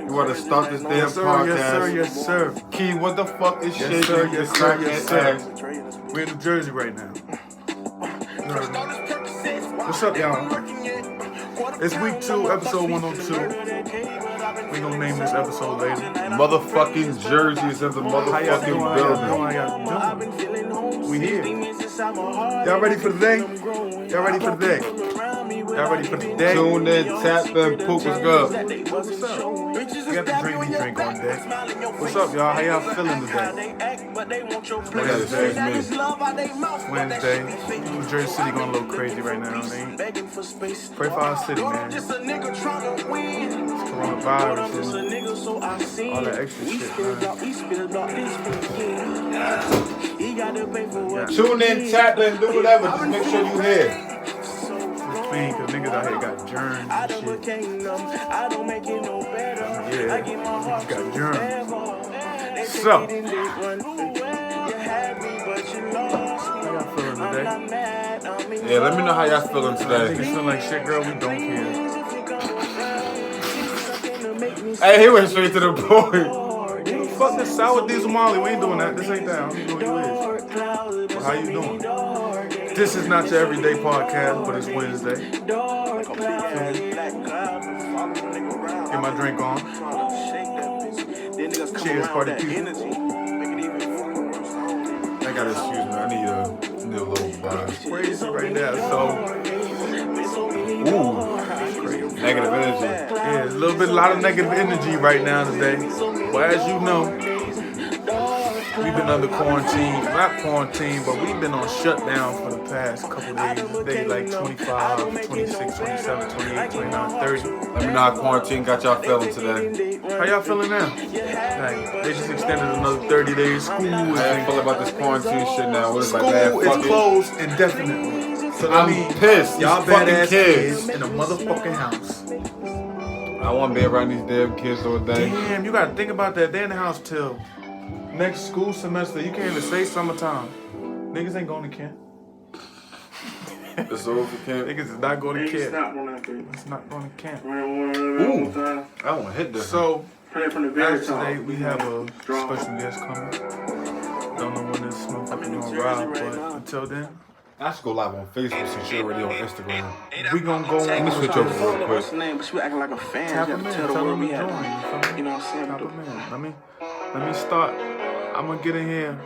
You want to start this damn podcast? Yes, sir. Key, what the fuck is Yes, shit? sir. Yes, sir. We're in New Jersey right now. What's up, y'all? It's week 2, episode 102. We gonna name this episode later. Motherfucking jerseys in the motherfucking building. How y'all doing? We here. Y'all ready for the day? Y'all ready for the day? Y'all ready for the day? Tune in, tap in, poop, what's good? What's up? We got the drink on deck. What's up, y'all? How y'all feeling today? Wednesday. New Jersey City going a little crazy right now, man. Pray for our city, man. It's coronavirus and all that extra shit, man. Tune in, tap in, do whatever. Just make sure you here. Clean, cause niggas out here got germs and shit. Yeah, niggas got germs. So, how y'all feeling today? Yeah, let me know how y'all feeling today. Niggas feel like shit, girl, we don't care. Hey, he went straight to the point. Fuck this sour diesel Molly, we ain't doing that. This ain't that. I don't even know who you is. Well, how you doing? This is not your everyday podcast, but it's Wednesday. Get my drink on. Cheers, party people. I gotta excuse me. I need a little vibe. Crazy right now, so. Ooh, negative energy. Yeah, a lot of negative energy right now today. But as you know, we've been under quarantine. Not quarantine, but we've been on shutdown for the past couple days. Day like 25, 26, 27, 28, 29, 30. Let me know how quarantine got y'all feeling today. How y'all feeling now? Like, they just extended another 30 days. School is I ain't feeling about this quarantine shit now. What is School like that? is closed indefinitely. So I'm pissed. Y'all These fucking badass kids in a motherfucking house. I want to be around these damn kids all day. Damn, you gotta think about that. They're in the house till next school semester. You can't even say summertime. Niggas ain't going to camp. It's over for camp. Niggas is not going to camp. It's not going to camp. Ooh, I want to hit this. So, as today, we have a special guest coming. Don't know when this motherfucker gonna ride, but until then, I should go live on Facebook since you're already on Instagram. we gonna go on. Let me switch over real quick. What's the name? But she acting like a fan. Tap You him have in, to tell the tell world him we to had. join. You know what I'm saying? Tap him in. Let me start. I'm gonna get in here.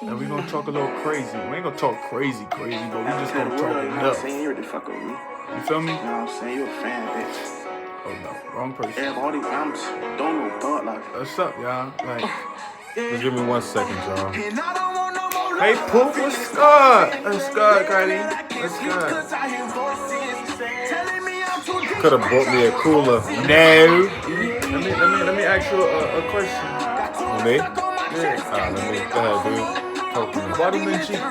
And we gonna talk a little crazy. We ain't gonna talk crazy, but we just gonna talk You know what I'm enough. saying? You ready to fuck with me. You feel me? You know what I'm saying? You a fan, bitch. Oh no, wrong person. Everybody, I'm don't know thought like. What's up, y'all? Like, Just give me 1 second, y'all. hey, Poop, what's good? What's good, Cardi? What's good? Could have bought me a cooler. No. Let me ask you a question. Me? Yeah. Let me go ahead, dude. Talk to me. Why do men cheat?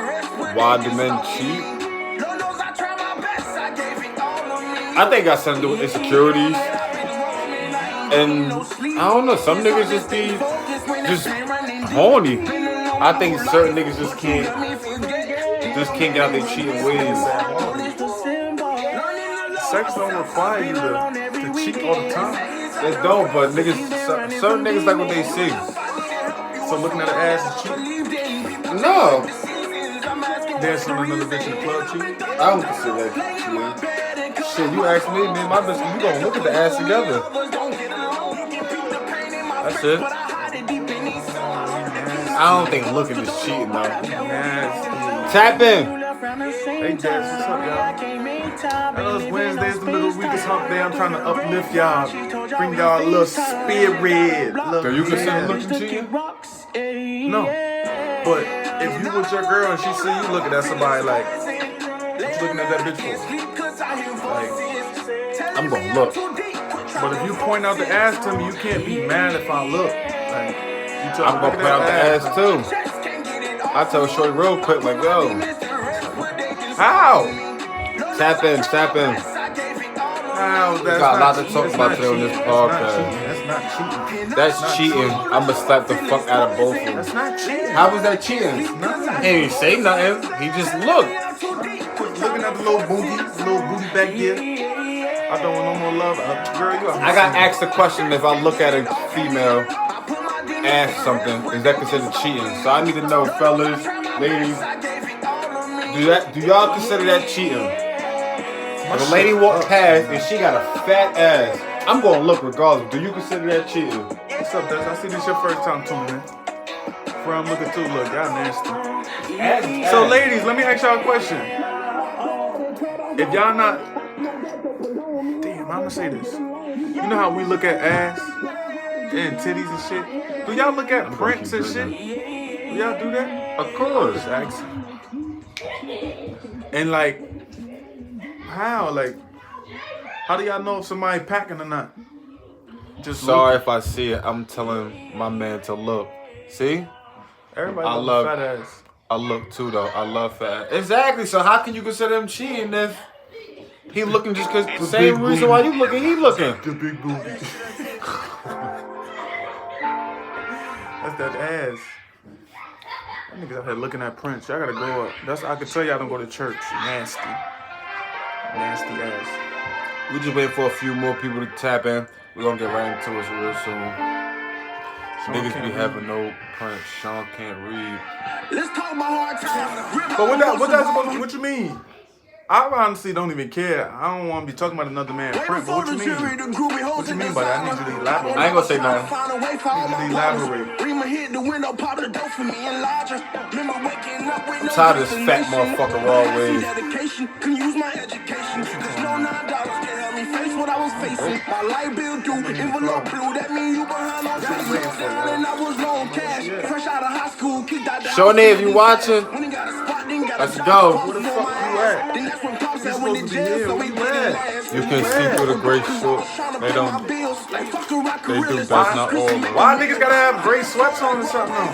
Why do men cheat? I think it got something to do with insecurities. And I don't know, some niggas just be horny. I think certain niggas just can't get out their cheating ways. Sex don't require you to cheat all the time. They don't, but niggas, certain niggas like what they see. So looking at her ass is cheating. No, Dancing on another bitch in the club cheating. I don't consider that cheating. Shit, you ask me, man, my bitch, we gonna look at the ass together. That's it. I don't think looking is cheating though. Nasty. Tap in. Hey, Jazz, what's up, y'all? I know it's Wednesday, it's the middle of the week, it's hump day. I'm trying to uplift y'all, bring y'all a little spirit. So you consider looking cheating? No, but if you with your girl and she see you looking at somebody like, what you looking at that bitch for? Like, I'm gonna look. but if you point out the ass to me, you can't be mad if I look. Like, you tell I'm me, gonna look point at out the that ass too. I tell Shorty real quick, like, yo, How? tap in. How? We got a lot to talk about today on this podcast. That's not cheating. That's cheating. I'ma slap the fuck out of both of them. That's not cheating. How was that cheating? He didn't say nothing. He just looked. Looking at the little booty back there. I don't want no more love. Girl, you I got asked the question if I look at a female ask something, is that considered cheating? So I need to know, fellas, ladies, do y'all consider that cheating? If a lady walked past and she got a fat ass, I'm gonna look regardless. Do you consider that cheating? What's up, Des? I see this your first time tuning in. Before I'm looking too, look, y'all nasty. So, ladies, let me ask y'all a question. If y'all not, damn, I'm gonna say this. You know how we look at ass and titties and shit? Do y'all look at prints and shit? Do y'all do that? Of course. Just asking. And like, how? Like, how do y'all know if somebody packing or not? Just sorry look. if I see it. I'm telling my man to look. See? Everybody I loves love fat ass. I look too though. I love fat ass. Exactly. So how can you consider him cheating if he looking just because the same reason why you looking, he looking? The big booty. That's that ass. That niggas out here looking at Prince. Y'all gotta go up. I can tell y'all don't go to church. Nasty. Nasty ass. We just waiting for a few more people to tap in. We're gonna get right into it real soon. Niggas be having no Prince. Sean can't read. Let's talk about hard times. But what you mean? I honestly don't even care. I don't want to be talking about another man's print, but what you mean? What you mean by that? I need you to elaborate. I ain't gonna say nothing. I need you to elaborate. I'm tired of this fat motherfucker raw ways. Shawnee, if you watching, let's go. Where the fuck you at? You supposed to be here. Where you at? You can see through the gray short. They don't. They do. That's not all. Why niggas gotta have gray sweats on or something?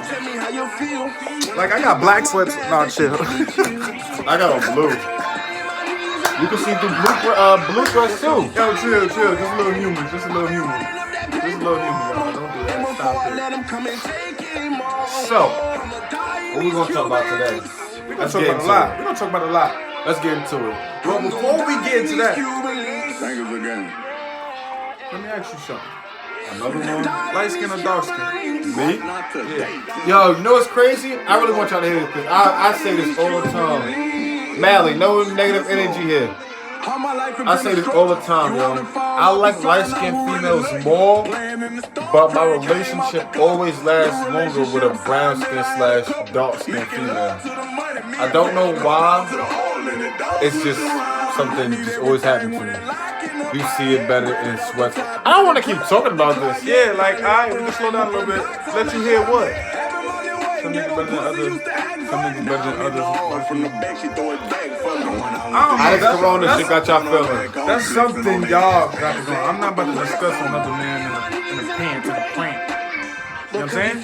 Like I got black sweats. Nah, chill. I got on blue. You can see through blue dress too. Yo, chill. Just a little human. Just a little human. Y'all. Don't do that. Stop it. So, what we gonna talk about today? We're gonna talk about a lot. Let's get into it. But before we get into that, Thank you again. let me ask you something. Another one? Light skin or dark skin? Me? Yeah. Yo, you know what's crazy? I really want y'all to hear this because I say this all the time. Mally, no negative energy here. I say this all the time, yo. I like light-skinned females more, but my relationship always lasts longer with a brown-skin/dark-skinned female. I don't know why. It's just something just always happens to me. You see it better in sweats. I don't want to keep talking about this. Yeah, like, alright, we can slow down a little bit. Let you hear what? Some niggas better than others. How this corona shit got y'all feeling? That's something y'all got to go. I'm not about to discuss another man in the pants, in the plant. You know what I'm saying?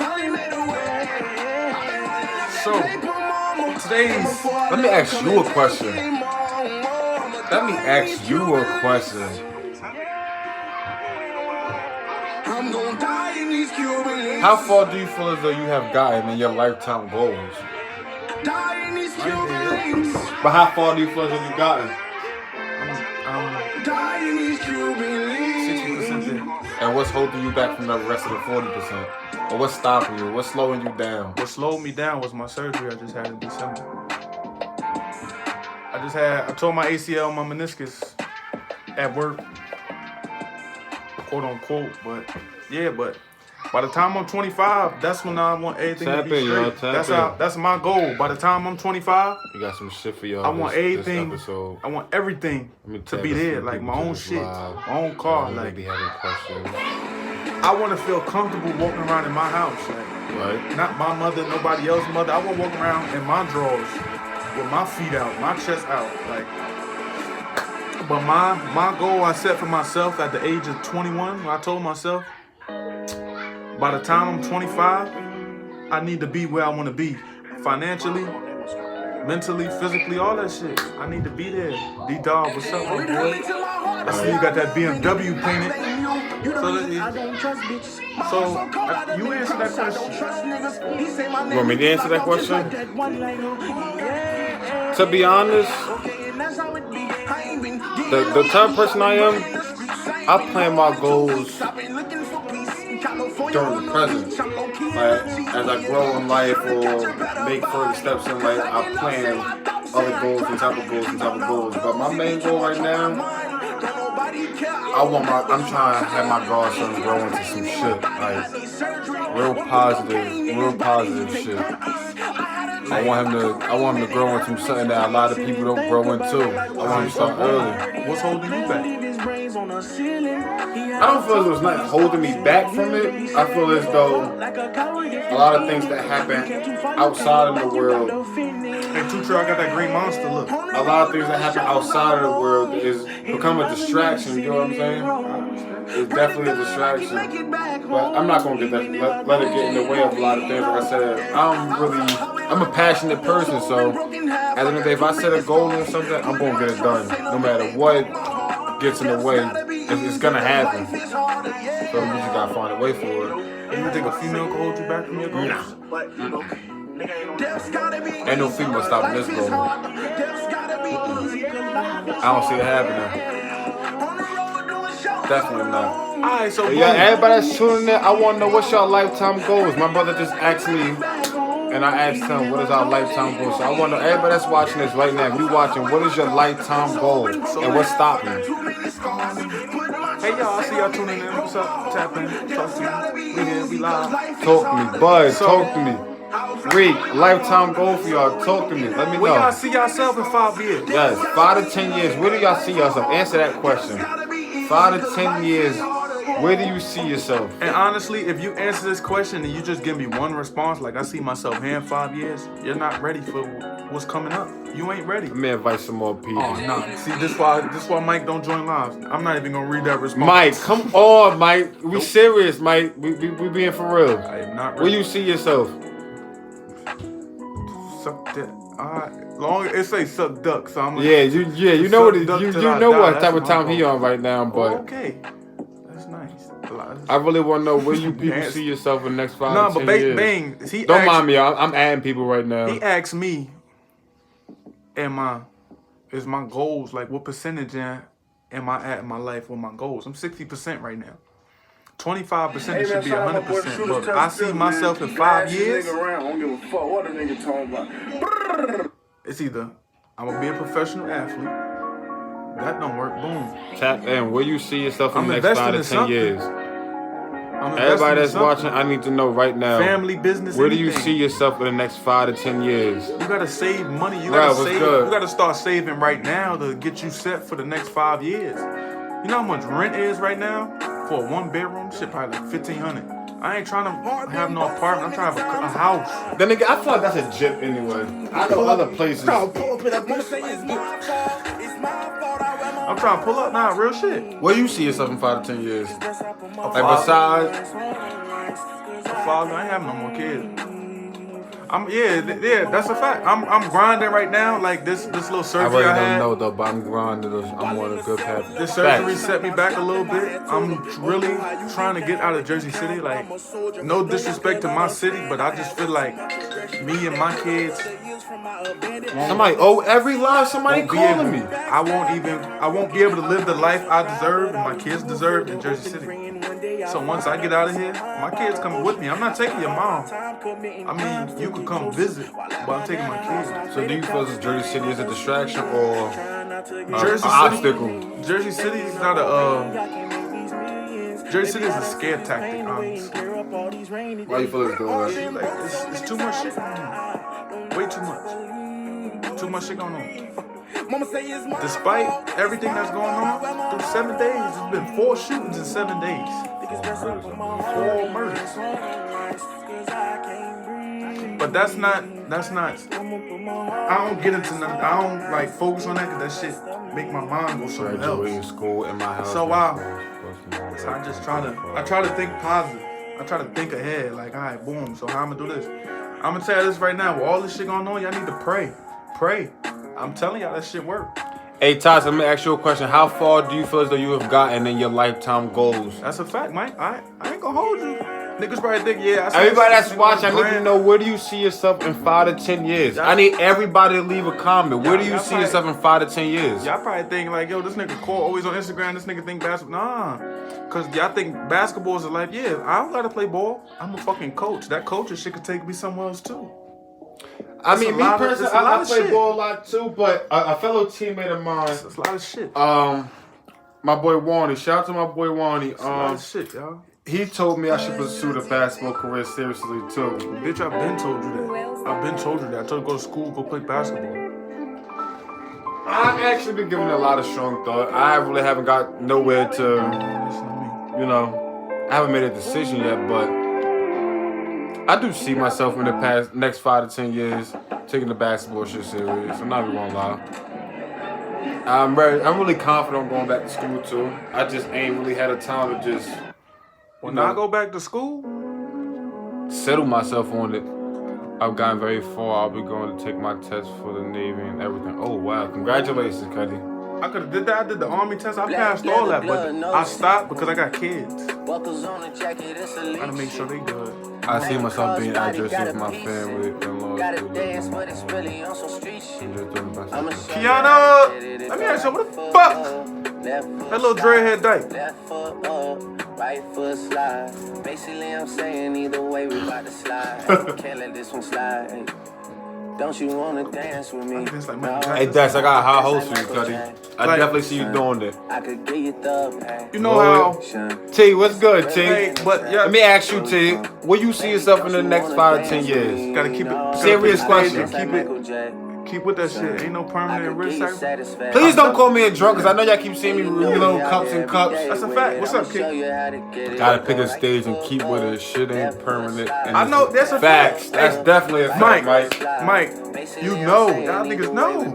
So, today's... Let me ask you a question. How far do you feel as though you have gotten in your lifetime goals? But how far do you feel as though you've gotten? 60% there. And what's holding you back from the rest of the 40%? Or what's stopping you? What's slowing you down? What slowed me down was my surgery I just had in December. I tore my ACL, my meniscus at work, quote unquote. But by the time I'm 25, that's when I want everything to be straight. That's my goal. By the time I'm 25, you got some shit for y'all. I want everything. This episode. I want everything to be there, like my own shit, my own car. Like be having questions. I want to feel comfortable walking around in my house, like Right. not my mother, nobody else's mother. I want to walk around in my drawers with my feet out, my chest out, like. But my goal I set for myself at the age of 21, I told myself, by the time I'm 25, I need to be where I want to be. Financially, mentally, physically, all that shit. I need to be there. D-Dog, what's up, my boy? I see you got that BMW painted. So you answer that question. You want me to answer that question? To be honest, the type of person I am, I plan my goals during the present. Like, as I grow in life or make further steps in life, I plan other goals and type of goals and type of goals. But my main goal right now, I'm trying to have my godson grow into some shit. Like, real positive shit. I want him to grow into something that a lot of people don't grow into. I want him to start early. What's holding you back? I don't feel as though it's not holding me back from it. I feel as though a lot of things that happen outside of the world. Hey, Too True, I got that green monster look. A lot of things that happen outside of the world is become a distraction. You know what I'm saying? It's definitely a distraction. But I'm not gonna get that. Let it get in the way of a lot of things. Like I said, I'm a passionate person. So at the end of the day, if I set a goal on something, I'm gonna get it done, no matter what gets in the way. It's gonna happen. So you just gotta find a way for it. And you think a female can hold you back from your goals? Nah. Ain't no female stopping this goal. I don't see it happening. Definitely not. Alright, so Yeah, everybody that's tuning in, I want to know what's your lifetime goals. My brother just asked me, and I asked him, what is our lifetime goal? So I want to know, everybody that's watching this right now, if you watching, what is your lifetime goal? And what's stopping you? Hey y'all, I see y'all tuning in. What's up? Tap in, talk to me. We here, we live. Talk to me, Buzz, talk to me. Reek, lifetime goal for y'all, talk to me, let me know. Where y'all see yourself in 5 years? Yes, 5 to 10 years, where do y'all see yourself? Answer that question. 5 to 10 years, where do you see yourself? And honestly, if you answer this question and you just give me one response, like I see myself here in 5 years, you're not ready for what's coming up. You ain't ready. Let me invite some more people. Oh, no. See, this why Mike don't join lives. I'm not even going to read that response. Mike, come on, Mike. We serious, Mike. We being for real. I am not ready. Where you see yourself? Suck dick. Long it say suck duck, so I'm like, you know what you know what type of time he on right now, but okay. That's nice. I really want to know where you people see yourself in the next 5 to 10 years. Bang. Don't mind me, I'm adding people right now. He asked me, is my goals, like what percentage am I at in my life with my goals? I'm 60% right now. 25% it should be 100%. But I see myself in 5 years. I don't give a fuck what a nigga talking about. It's either I'm gonna be a professional athlete. That don't work. Boom. Tap in. Where you see yourself in the next investing 5 to in 10 something. years? Everybody that's watching, I need to know right now. Family, business, where do you anything. see yourself in the next 5 to 10 years? You gotta save money. You Right, gotta save. good? You gotta start saving right now to get you set for the next 5 years. You know how much rent is right now for a 1 bedroom? Shit, probably like $1,500. I ain't trying to have no apartment. I'm trying to have a house. Then again, I feel like that's a jip anyway. I know other places. I'm trying to pull up now, real shit. Where you see yourself in 5 to 10 years? Like besides, A father, I ain't having no more kids. That's a fact. I'm grinding right now. Like this little I surgery really I had. don't know though, but I'm grinding. I'm on a good path. This surgery set me back a little bit. I'm really trying to get out of Jersey City. Like, no disrespect to my city, but I just feel like me and my kids. Every line somebody calling me. I won't be able to live the life I deserve and my kids deserve in Jersey City. So once I get out of here, my kids coming with me. I'm not taking your mom. I mean, you could come visit, but I'm taking my kids. So do you feel as Jersey City is a distraction or an City, obstacle? Jersey City is not Jersey City is a scare tactic, honestly. Why you feel as though? Like, it's too much shit going on. Way too much. Too much shit going on. Despite everything that's going on, through 7 days, it's been 4 shootings in 7 days. 4 murders. But that's not, I don't get into nothing. I don't like focus on that because that shit make my mind go somewhere Graduating else. school in my house. So so I try to think positive. I try to think ahead. Like, all right, boom. So how I'm gonna do this? I'm gonna tell you this right now. With all this shit going on, y'all need to pray. Pray. I'm telling y'all that shit work. Hey, Toss, let me ask you a question. How far do you feel as though you have gotten in your lifetime goals? That's a fact, Mike. I ain't gonna hold you. Niggas probably think, yeah. Everybody that's watching, I need to know, where do you see yourself in 5 to 10 years? I need everybody to leave a comment. Where do you see yourself in 5 to 10 years? Y'all probably think like, yo, this nigga Cole always on Instagram. This nigga think basketball. Nah, cause y'all think basketball is a life. Yeah, I don't gotta play ball. I'm a fucking coach. That coaching shit could take me somewhere else too. I mean, me personally, I play ball a lot too, but a fellow teammate of mine. That's a lot of shit. My boy Warney. Shout out to my boy Warney. That's a lot of shit, y'all. He told me I should pursue the basketball career seriously too. Bitch, I've been told you that. I've been told you that. I told you to go to school, go play basketball. I've actually been giving it a lot of strong thought. I really haven't got nowhere to, you know, I haven't made a decision yet, but I do see myself in the next 5 to 10 years taking the basketball shit serious. I'm not even gonna lie. I'm really confident on going back to school too. I just ain't really had a time to just. When I go back to school, settle myself on it. I've gotten very far. I'll be going to take my test for the Navy and everything. Oh wow! Congratulations, Cuddy. I could have did that. I did the Army test. I passed all that, but I stopped because I got kids. Gotta make sure they good. I see myself being addressed with my family and law school. Kiana, let me ask you, what the fuck? That little dreadhead dyke. Right foot slide. Basically, I'm saying either way, we about to slide. Can't let this one slide. Don't you wanna dance with me? Hey, Dex, I got high hopes for you, Cuddy. I definitely see you doing that. I could get you the. You know how? T, what's good, T? Hey, but yeah, let me ask you, T. Where you see yourself in the next 5 to 10 years? Gotta keep it serious question. Keep with that shit. Ain't no permanent risk. Please don't call me a drunk, because I know y'all keep seeing me with little cups and cups. That's a fact. What's up, kid? Gotta pick a stage and keep with it. Shit ain't permanent. I know, that's a fact. That's definitely a fact, Mike, you know. Y'all niggas know.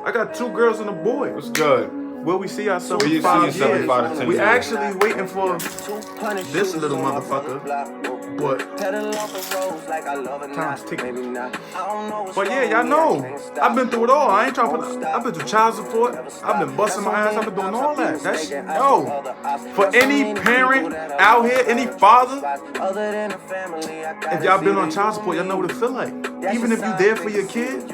I got 2 girls and a boy. What's good? Where we see ourselves in 5 years. We actually waiting for this little motherfucker. But time's ticking. But yeah, y'all know. I've been through it all. I ain't trying to put. I've been through child support. I've been busting my ass. I've been doing all that. That shit. Yo, for any parent out here, any father, if y'all been on child support, y'all know what it feel like. Even if you there for your kid.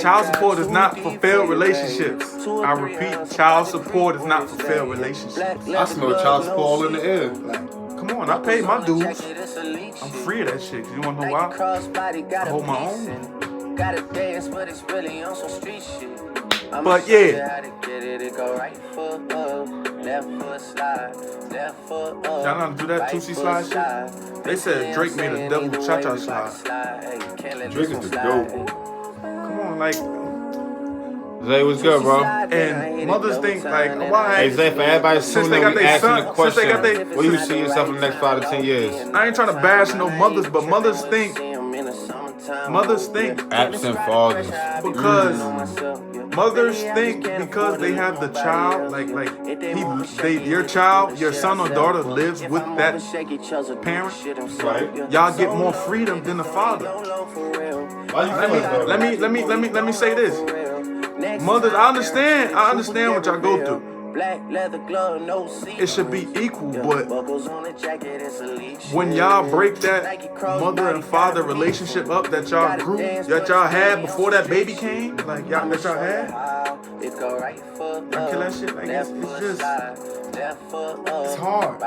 Child support is not for failed relationships. I repeat, child support is not for failed relationships. I smell child support all in the air. Come on, I paid my dues. I'm free of that shit. You wanna know why? I hold my own. But yeah. Y'all know how to do that 2C slide shit? They said Drake made a double cha-cha slide. Drake is the GOAT. Come on, like. Zay, what's good, bro? And mothers think like, why? Hey, Zay, for everybody soon that we asking the question, where do you see yourself in the next 5 to 10 years? I ain't trying to bash no mothers, but mothers think absent fathers. Because mothers think because they have the child, your child, your son or daughter lives with that parent, right? Y'all get more freedom than the father. Let me say this. Mothers, I understand what y'all go through. It should be equal, but when y'all break that mother and father relationship up that y'all grew, that y'all had before that baby came, like y'all that y'all had, y'all kill that shit. Like it's just, it's hard.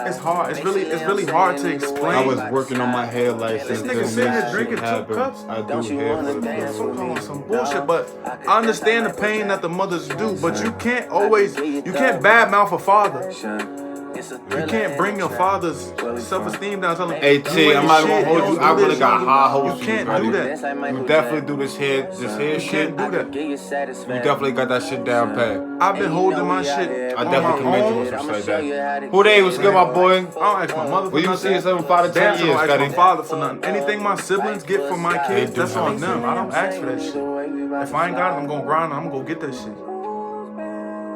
It's hard. It's really hard to explain. I was working on my hair license. This nigga sitting here drinking 2 cups. I do hair for the some bullshit, but I understand the pain that the mothers do, but you can't badmouth a father. You can't bring your father's self-esteem down. Tell him, hey T, I'm not gonna hold you. I really got high hopes. You can't do that. You definitely do this hair shit. You can't do that. You definitely got that shit down pat. I've been holding my shit. I definitely commend you on some shit like that. Who they? What's good, my boy? I don't ask my mother for nothing. Will you see yourself in 5 to 10 years, I don't ask Cuddy? my father for nothing. Anything my siblings get from my kids, that's on them. I don't ask for that shit. If I ain't got it, I'm gonna grind. I'm gonna go get that shit.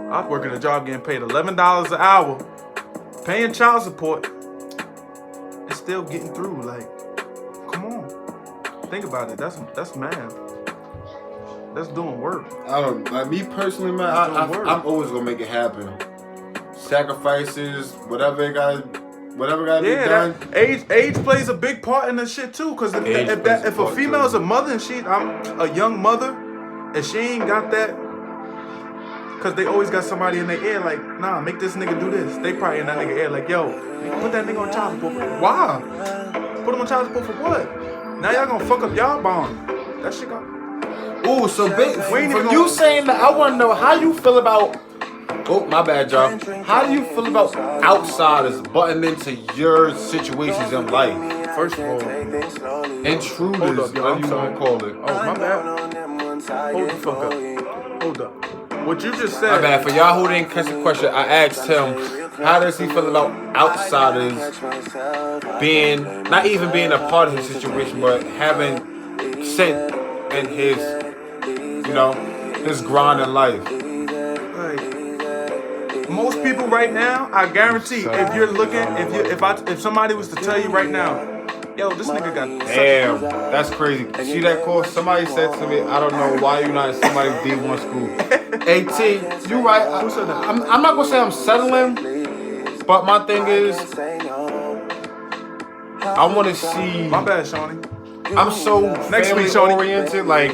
I was working a job getting paid $11 an hour, paying child support, and still getting through. Like, come on. Think about it. That's math. That's doing work. I don't like me personally, man. I'm always gonna make it happen. Sacrifices, whatever gotta be done. That age plays a big part in this shit too. Cause if a female is a mother and I'm a young mother, and she ain't got that, cause they always got somebody in their ear like, nah, make this nigga do this. They probably in that nigga ear like, yo, put that nigga on child support. Why? Put him on child support for what? Now y'all gonna fuck up y'all bond. That shit got. Ooh, so from you saying that, I want to know how you feel about. Oh, my bad, y'all. How do you feel about outsiders butting into your situations in life? First of all, intruders, whatever you want to call it. Oh, my bad. Hold the fuck up. Hold up. What you just said. My bad. For y'all who didn't catch the question, I asked him, how does he feel about outsiders not even being a part of his situation, but having sent in his, his grind in life? Most people right now, I guarantee, if you're looking, if somebody was to tell you right now, yo, this nigga got. Damn, that's crazy. See that course? Somebody said to me, I don't know why you're not in somebody's D1 school. AT, you right. I'm not gonna say I'm settling, but my thing is, I want to see. My bad, Shawnee. I'm so family oriented, like.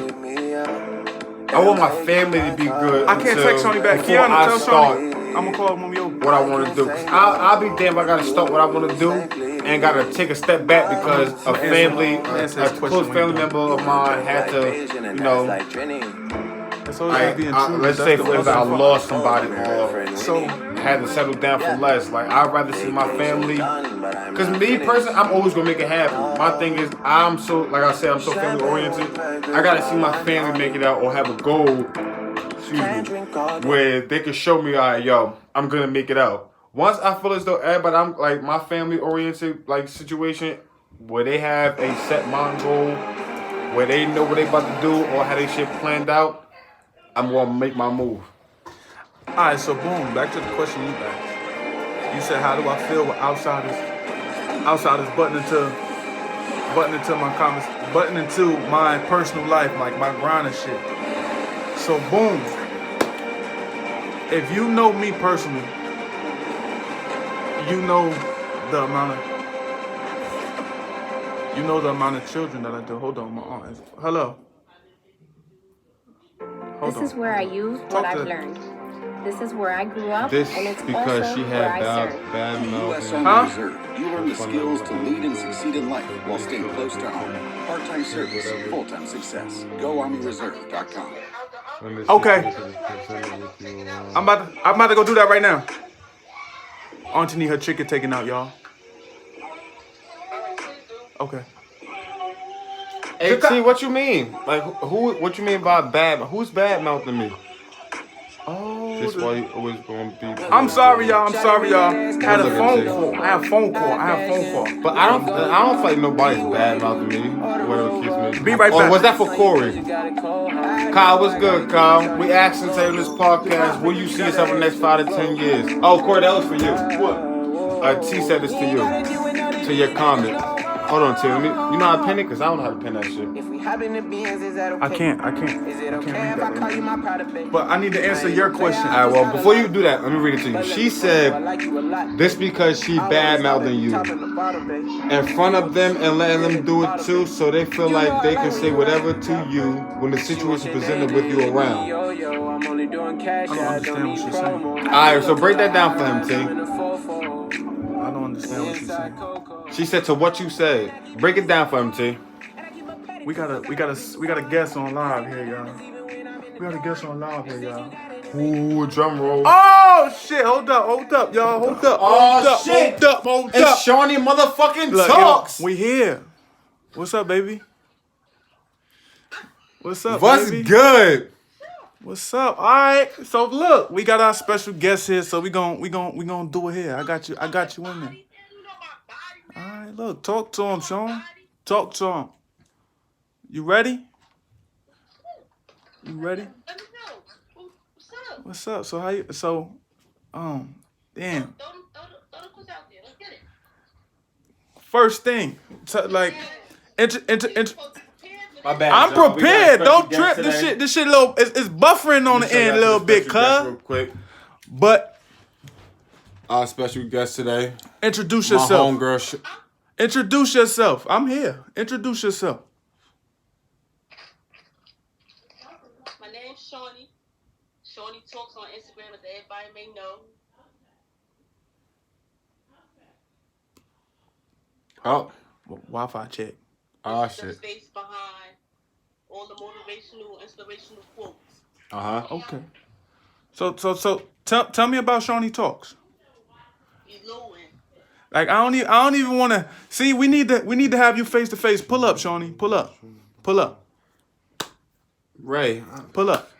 I want my family to be good. I can't text Shawnee back. Kiana, tell Shawnee. I'm gonna call him over. What I want to do. I'll be damned if I gotta start what I want to do and gotta take a step back because a family, a close family member of mine had to, let's say for instance, I lost somebody or so had to settle down for less. Like I'd rather see my family. Cause me personally, I'm always gonna make it happen. My thing is, I'm so family oriented. I gotta see my family make it out or have a goal. Where they can show me, all right, yo, I'm gonna make it out. Once I feel as though everybody, I'm like my family oriented like situation, where they have a set mind goal, where they know what they about to do or how they shit planned out, I'm gonna make my move. All right, so boom, back to the question you asked. You said, how do I feel with outsiders butting into my personal life, like my grind and shit. So boom. If you know me personally, you know the amount of children that I do. Hold on, my aunt is. Hello. This is where I use what I've learned. This is where I grew up, this and it's because also she where had I serve. bad U.S. mouth. Army Reserve. You learn the skills to lead and succeed in life while staying close to home. Part-time service, full-time success. GoArmyReserve.com. Okay. I'm about to go do that right now. Auntie need her chicken taken out, y'all. Okay. Hey T, what you mean? Like who? What you mean by bad? Who's bad mouthing me? Oh, this why you always gonna be. I'm sorry, y'all. I had a phone call. But I don't feel like nobody's bad mouthing me. Whatever kiss me. Be right back. Oh, was that for Corey? Kyle, what's good, Kyle? We asked him to this podcast. Will you see yourself in the next 5 to 10 years? Oh, Corey, that was for you. What? T said this to you. To your comment. Hold on, T. You know how to pin it? Because I don't know how to pin that shit. I can't read that right. But I need to answer your question. All right, well, before you do that, let me read it to you. She said, this because she bad-mouthing you in front of them and letting them do it too, so they feel like they can say whatever to you when the situation presented with you around. I don't understand what she's saying. All right, so break that down for him, T. I don't understand what she's saying. She said to what you said. Break it down for him, T. We got a guest on live here, y'all. Ooh, drum roll. Oh shit! Hold up, y'all. Hold up. It's Shawnee motherfucking Talks. Yo, we here. What's up, baby? What's up, What's baby? good? What's up? All right. So look, we got our special guest here, so we gon' do it here. I got you in there. All right, look, talk to him, Sean. Talk to him. You ready? What's up? So how you? Damn. First thing, My bad. I'm John. prepared. Don't trip. Today. This shit little. It's buffering on the end a little bit, Real quick. But Our special guest today. Introduce My yourself. homegirl. Introduce yourself. I'm here. Introduce yourself. My name's Shawnee. ShawneeTalks on Instagram, as everybody may know. Oh. Wi-Fi check. Oh, This is the shit. face behind all the motivational, inspirational quotes. Okay. So tell me about ShawneeTalks. Like I don't even want to see. We need to have you face to face. Pull up, Shawnee. Pull up. Ray. Pull up.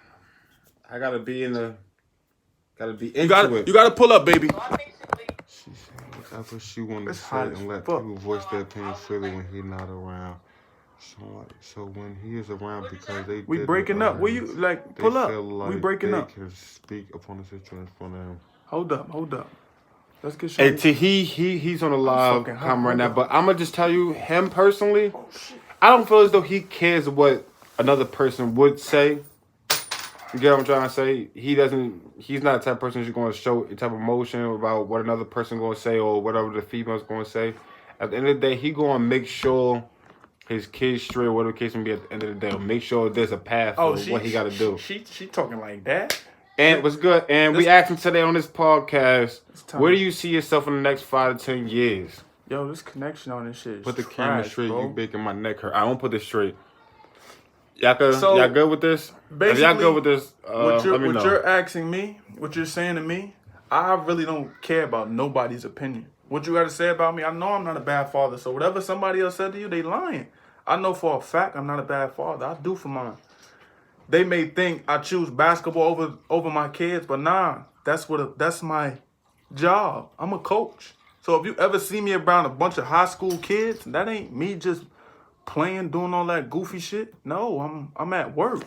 I gotta be into You gotta pull up, baby. Whatever she want to It's say hot as and let fuck. people voice their opinion freely when he's not around. So when he is around, because they We didn't breaking up. Will you they pull up? feel like We breaking they up. can speak upon the situation in front of him. Hold up. Let's get Hey, Shawnee. he's on a live fucking hot. camera right now, but I'm gonna just tell you, him personally, I don't feel as though he cares what another person would say. You get what I'm trying to say? He's not the type of person who's going to show a type of emotion about what another person going to say or whatever the female's going to say. At the end of the day, he going to make sure his kids straight, whatever the case may be at the end of the day. Make sure there's a path for what he got to do. She talking like that? And what's good? And we asked him today on this podcast, where do you see yourself in the next 5 to 10 years? Yo, this connection on this shit is Put the trash, camera straight. bro. You making my neck hurt. I won't put this straight. Y'all good with this? If y'all Basically, good with this, let me know. What you're asking me, what you're saying to me, I really don't care about nobody's opinion. What you got to say about me, I know I'm not a bad father. So whatever somebody else said to you, they lying. I know for a fact I'm not a bad father. I do for mine. They may think I choose basketball over my kids, but nah, that's my job. I'm a coach. So if you ever see me around a bunch of high school kids, that ain't me just playing, doing all that goofy shit. No, I'm at work.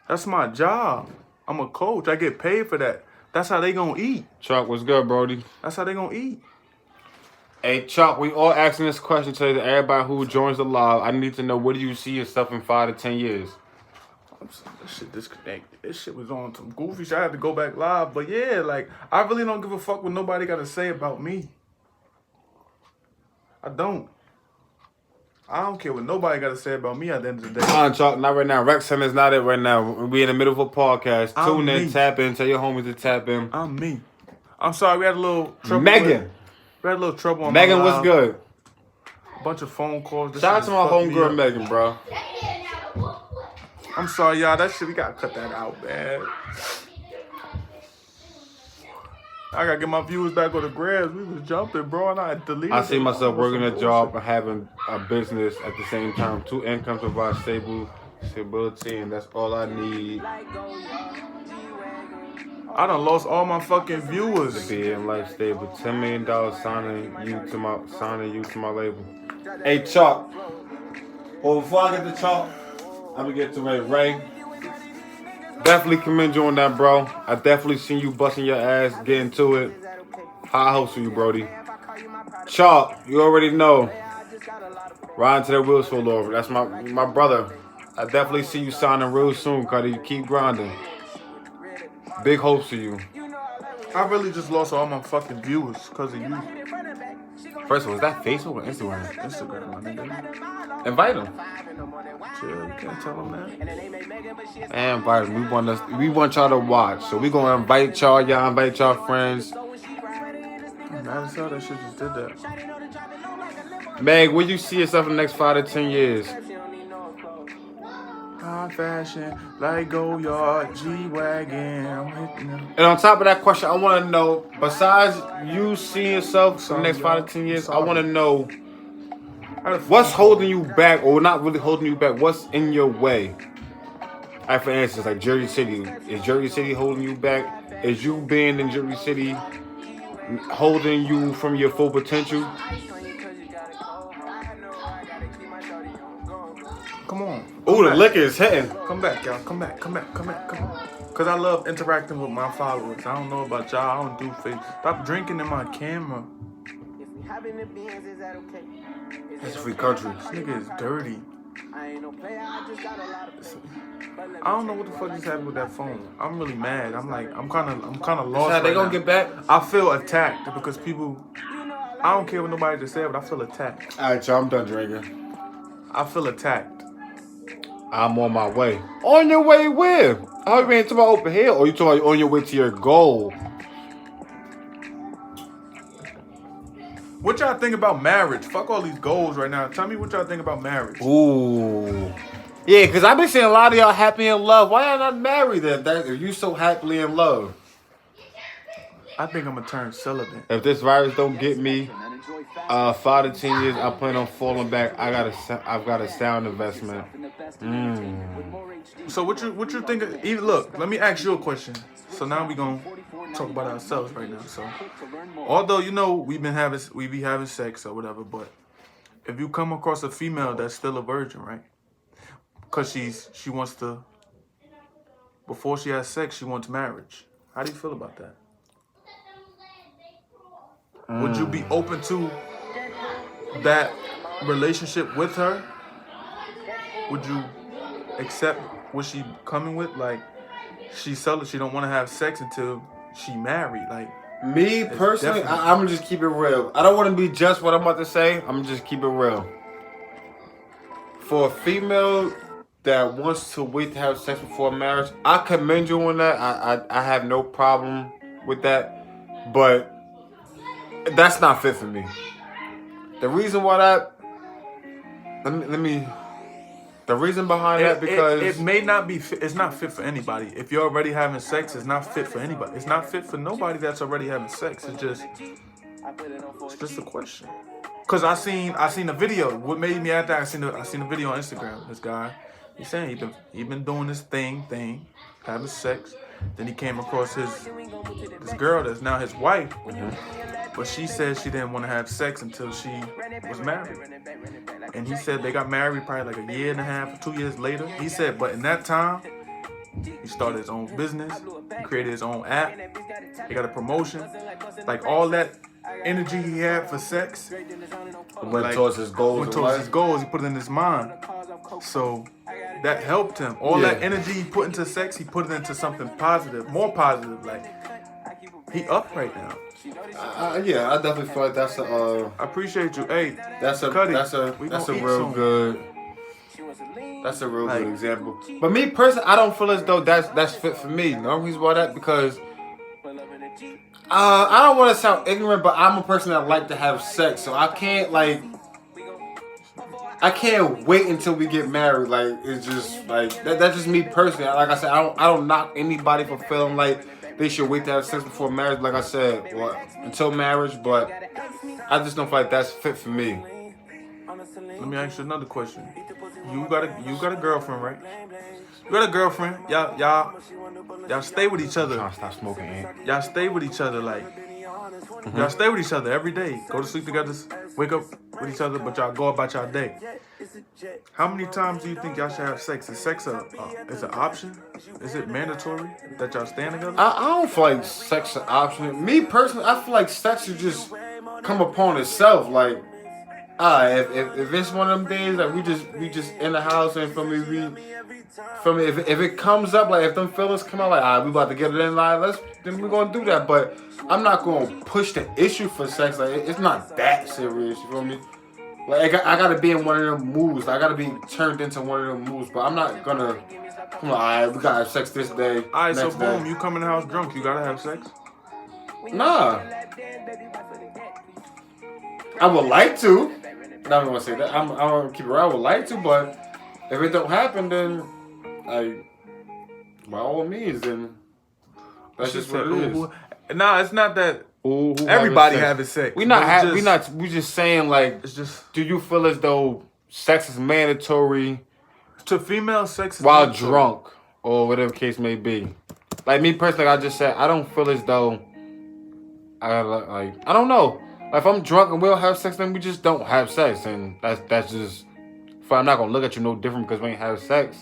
That's my job. I'm a coach. I get paid for that. That's how they gonna eat. Chuck, what's good, Brody? That's how they gonna eat. Hey, Chuck, we all asking this question today to everybody who joins the live. I need to know, where do you see yourself in 5 to 10 years? This shit disconnected. This shit was on some goofy shit. I had to go back live. But yeah, like, I really don't give a fuck what nobody got to say about me. I don't care what nobody got to say about me at the end of the day. Chuck, not right now. Wrexham is not it right now. We in the middle of a podcast. Tune in, me. tap in, tell your homies to tap in. I'm me. I'm sorry, we had a little trouble. Megan. We had a little trouble on Megan, my what's live. good? A bunch of phone calls. This Shout out shit to my just fucked me homegirl up. Megan, bro. I'm sorry, y'all. That shit, we gotta cut that out, man. I gotta get my viewers back on the grass. We was jumping, bro, and I deleted. I see it. myself working a job and having a business at the same time. 2 incomes provide stability, and that's all I need I done lost all my fucking viewers. to be in life stable. $10 million signing you to my label. Hey, Chuck. Well, before I get to Chuck, I'm gonna get to Ray. Definitely commend you on that, bro. I definitely seen you busting your ass, getting to it. High hopes for you, Brody. Chuck, you already know. Riding to the wheels fall over. That's my brother. I definitely see you signing real soon, Cuddy. You keep grinding. Big hopes for you. I really just lost all my fucking viewers because of you. First of all, is that Facebook or Instagram? Instagram, my nigga. Invite him. Chill, you can't tell them that. And invite him. We want y'all to watch. So we gonna invite y'all. Y'all invite y'all friends. I'm mad as hell that shit just did that. Meg, where you see yourself in the next 5 to 10 years? High fashion, like go yard, G-Wagon. I'm hitting them. And on top of that question, I want to know, besides you seeing yourself in the next 5 to 10 years, I want to know what's holding you back, or not really holding you back. What's in your way? Like, for instance, like Jersey City. Is Jersey City holding you back? Is you being in Jersey City holding you from your full potential? Come on. Ooh, the liquor is hitting. Come back, y'all. Come back. Because I love interacting with my followers. I don't know about y'all. I don't do face. Stop drinking in my camera. It's a free country. This nigga is dirty. I don't know what the fuck just happened with that phone. I'm really mad. I'm kind of lost. How they right gonna now. get back? I feel attacked because people. I don't care what nobody just said, but I feel attacked. All right, y'all, I'm done drinking. I feel attacked. I'm on my way. On your way where? How you been talking about open here, or you talking about on your way to your goal? What y'all think about marriage? Fuck all these goals right now. Tell me what y'all think about marriage. Ooh. Yeah, because I've been seeing a lot of y'all happy in love. Why y'all not married then? If you so happily in love. I think I'm gonna turn celibate. If this virus don't get me, 5 to 10 years, I plan on falling back. I've got a sound investment. So what you think? Even look, let me ask you a question. So now we gonna talk about ourselves right now. So although we be having sex or whatever, but if you come across a female that's still a virgin, right? Because she wants to, before she has sex, she wants marriage. How do you feel about that? Would you be open to that relationship with her? Would you accept what she coming with? Like, she don't want to have sex until she married. Like, me personally, I'm gonna just keep it real. I don't want to be just what I'm about to say. I'm gonna just keep it real. For a female that wants to wait to have sex before marriage, I commend you on that. I have no problem with that, but that's not fit for me. The reason why the reason behind that, because it may not be fit, it's not fit for anybody. If you're already having sex, it's not fit for anybody. It's not fit for nobody that's already having sex. It's just a question. Cause I seen a video. What made me act that, I seen a video on Instagram. This guy, he's saying he been doing this thing, having sex. Then he came across this girl that's now his wife. But she said she didn't want to have sex until she was married. And he said they got married probably like a year and a half or 2 years later. He said, but in that time, he started his own business. He created his own app. He got a promotion. Like, all that energy he had for sex went towards his goals. He put it in his mind. So that helped him. All that energy he put into sex, he put it into something positive, more positive. Like, he up right now. Yeah, I definitely feel like that's a. I appreciate you. Hey, that's a real good example. But me personally, I don't feel as though that's fit for me. The only reason why that, because I don't want to sound ignorant, but I'm a person that like to have sex, so I can't wait until we get married. Like, it's just like that's just me personally. Like I said, I don't knock anybody for feeling like they should wait to have sex before marriage. Like I said, until marriage, but I just don't feel like that's fit for me. Let me ask you another question. You got a girlfriend, right? You got a girlfriend. Y'all stay with each other. I'm trying to stop smoking, man. Y'all stay with each other, like, y'all stay with each other every day. Go to sleep together, wake up with each other, but y'all go about y'all day. How many times do you think y'all should have sex? Is sex is an option? Is it mandatory that y'all stand together? I don't feel like sex is an option. Me personally, I feel like sex should just come upon itself. Like, if it's one of them days that we just in the house and if it comes up, like if them feelings come out, like we about to get it in line, then we're gonna do that. But I'm not gonna push the issue for sex. Like, it's not that serious. You feel me? Like, I gotta be in one of them moods. I gotta be turned into one of them moods. But I'm not gonna. I'm like, alright, we gotta have sex this day. Alright, so boom, you come in the house drunk, you gotta have sex? Nah. I would like to. I'm not gonna say that. I'm gonna keep it real. I would like to, but if it don't happen, then by all means, then that's just what it is. Nah, it's not that. Everybody having sex. We just saying, like, it's just. Do you feel as though sex is mandatory to female sex while drunk or whatever the case may be? Like, me personally, like I just said, I don't feel as though I don't know. Like, if I'm drunk and we don't have sex, then we just don't have sex, and that's just. I'm not gonna look at you no different because we ain't have sex.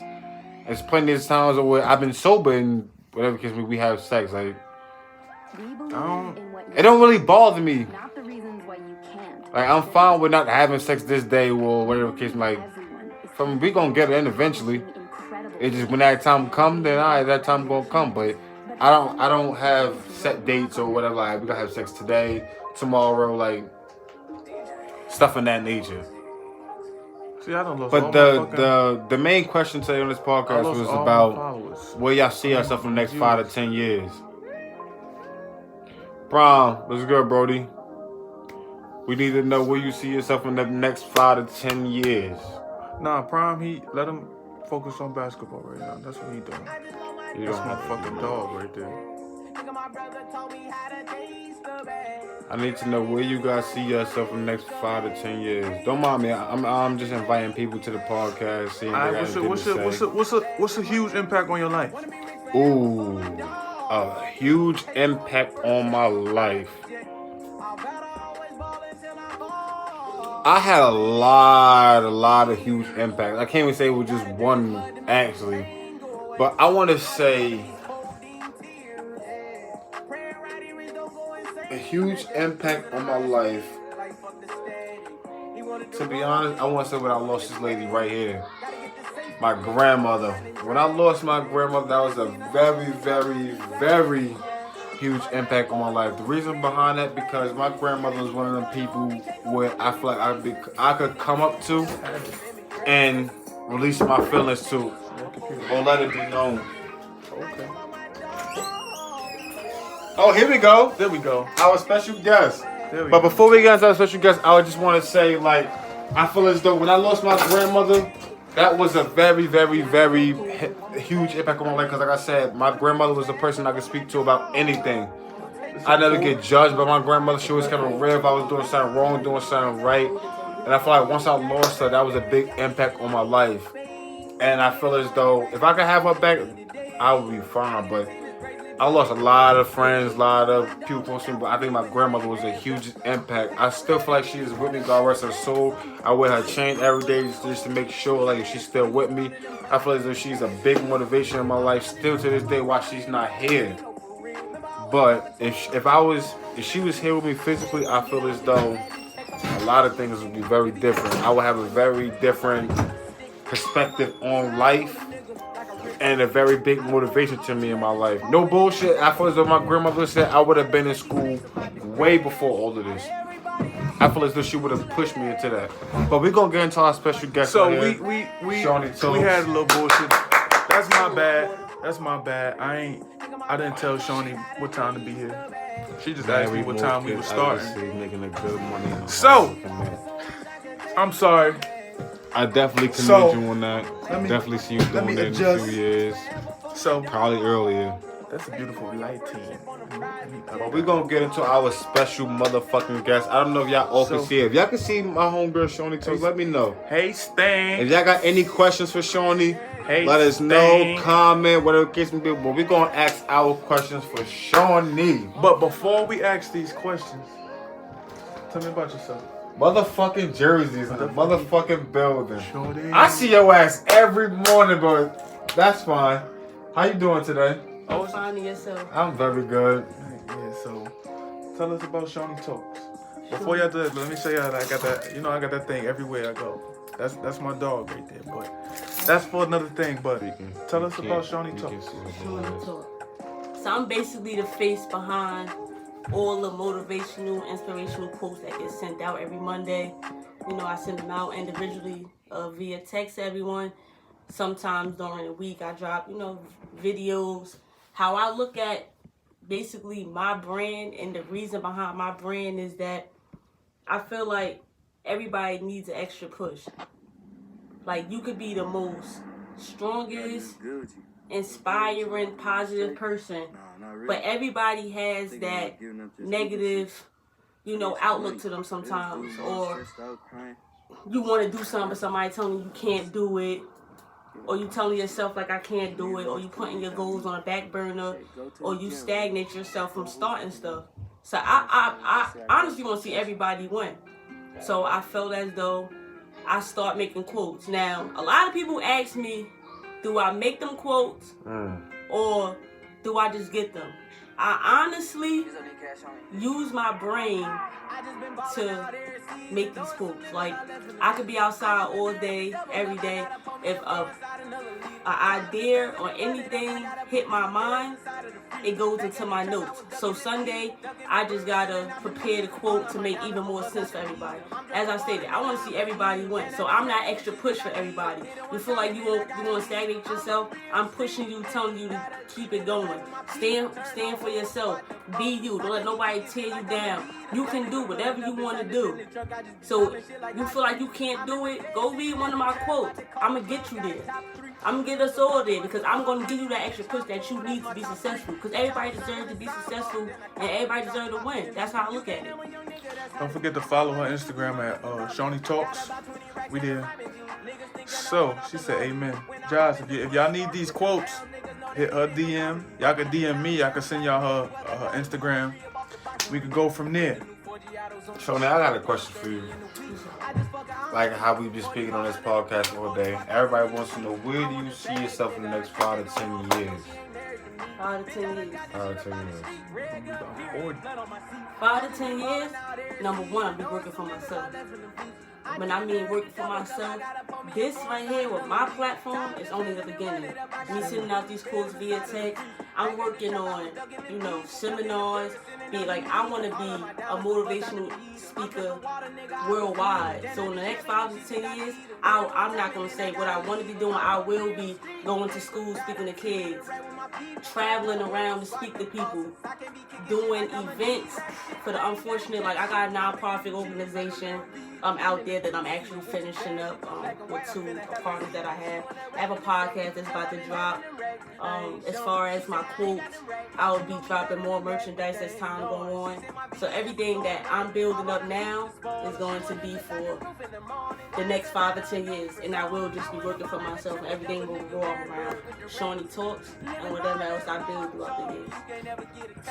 There's plenty of times where I've been sober and whatever case we have sex. Like, it don't really bother me. Not the reasons why you can't. Like, I'm fine with not having sex this day or whatever case. Like, we gonna get it in eventually. It's just when that time come, then that time gonna come. But I don't have set dates or whatever. Like we gonna have sex today, tomorrow, like stuff in that nature. See, I don't lost But all the main question today on this podcast was about where y'all see yourself in the next 5 to 10 years. Prom, what's good, Brody? We need to know where you see yourself in the next 5 to 10 years. Nah, Prime, let him focus on basketball right now. That's what he doing. That's my fucking dog right there. I need to know where you guys see yourself in the next 5 to 10 years. Don't mind me. I'm just inviting people to the podcast. Seeing What's a huge impact on your life? Ooh, a huge impact on my life. I had a lot of huge impact. I can't even say it was just one actually, but I want to say a huge impact on my life. To be honest, I want to say when I lost this lady right here, my grandmother. When I lost my grandmother, that was a very, very, very huge impact on my life. The reason behind that, because my grandmother was one of them people where I feel like I could come up to and release my feelings to, or let it be known. Okay. Oh, here we go. There we go. Our special guest. But before we get into our special guest, I just want to say, like, I feel as though when I lost my grandmother, that was a very, very, very huge impact on my life. Because like I said, my grandmother was the person I could speak to about anything. I never get judged by my grandmother. She always kept it real if I was doing something wrong, doing something right. And I feel like once I lost her, that was a big impact on my life. And I feel as though if I could have her back, I would be fine. But I lost a lot of friends, a lot of people close to me, but I think my grandmother was a huge impact. I still feel like she is with me, God rest her soul. I wear her chain every day just to make sure like she's still with me. I feel as though she's a big motivation in my life still to this day while she's not here. But if she was here with me physically, I feel as though a lot of things would be very different. I would have a very different perspective on life. And a very big motivation to me in my life. No bullshit. I feel as though my grandmother said I would have been in school way before all of this. I feel as though she would have pushed me into that. But we're gonna get into our special guest. So right we had a little bullshit. That's my bad. I didn't tell Shawnee what time to be here. She just asked me what time we were starting. Making a good money. So I'm sorry. I definitely commend you on that. Definitely see you doing that in 2 years. So probably earlier. That's a beautiful light team. But we're gonna get into our special motherfucking guest. I don't know if y'all all can see it. If y'all can see my homegirl ShawneeTalks, let me know. Hey Stan. If y'all got any questions for Shawnee, let us know, comment, whatever the case may be. But we're gonna ask our questions for Shawnee. But before we ask these questions, tell me about yourself. Motherfucking jerseys in the motherfucking building. Shorty. I see your ass every morning, but that's fine. How you doing today? Oh, fine yourself. I'm very good. Yeah, so tell us about ShawneeTalks. Before y'all do that, let me show y'all that I got that. I got that thing everywhere I go. That's my dog right there. But that's for another thing. But tell us about ShawneeTalks. So I'm basically the face behind all the motivational, inspirational quotes that get sent out every Monday. I send them out individually via text to everyone. Sometimes during the week I drop, videos. How I look at basically my brand, and the reason behind my brand is that I feel like everybody needs an extra push. Like, you could be the most strongest, inspiring, positive person, but everybody has that negative, outlook to them sometimes. Or you want to do something, but somebody telling you can't do it. Or you telling yourself like I can't do it. Or you putting your goals on a back burner. Or you stagnate yourself from starting stuff. So I honestly want to see everybody win. So I felt as though I start making quotes. Now, a lot of people ask me, do I make them quotes or do I just get them? I honestly use my brain to make these quotes. Like, I could be outside all day, every day. If an idea or anything hit my mind, it goes into my notes. So Sunday, I just gotta prepare the quote to make even more sense for everybody. As I stated, I want to see everybody win. So I'm not extra push for everybody. You feel like you want to stagnate yourself? I'm pushing you, telling you to keep it going. Stand for yourself. Be you. Don't let nobody tear you down. You can do whatever you want to do. So you feel like you can't do it? Go read one of my quotes. I'm gonna get you there. I'm gonna get us all there because I'm gonna give you that extra push that you need to be successful. Because everybody deserves to be successful and everybody deserves to win. That's how I look at it. Don't forget to follow her Instagram at ShawneeTalks. We there. So she said, "Amen." Josh, if y'all need these quotes, hit her DM. Y'all can DM me. I can send y'all her Instagram. We could go from there. Shawnee, I got a question for you. Like how we've been speaking on this podcast all day. Everybody wants to know, where do you see yourself in the next 5 to 10 years? 5 to 10 years. 5 to 10 years. 5 to 10 years, number one, I'll be working for myself. When I mean working for myself, this right here with my platform is only the beginning. Me sending out these quotes via text. I'm working on, seminars. I want to be a motivational speaker worldwide. So in the next 5 to 10 years, I'm not going to say what I want to be doing. I will be going to school, speaking to kids, traveling around to speak to people, doing events for the unfortunate. Like, I got a nonprofit organization out there that I'm actually finishing up with 2 partners that I have. I have a podcast that's about to drop. As far as my quotes, I will be dropping more merchandise as time goes on. So everything that I'm building up now is going to be for the next 5 to 10 years, and I will just be working for myself, and everything will revolve around ShawneeTalks and whatever else I build throughout the years.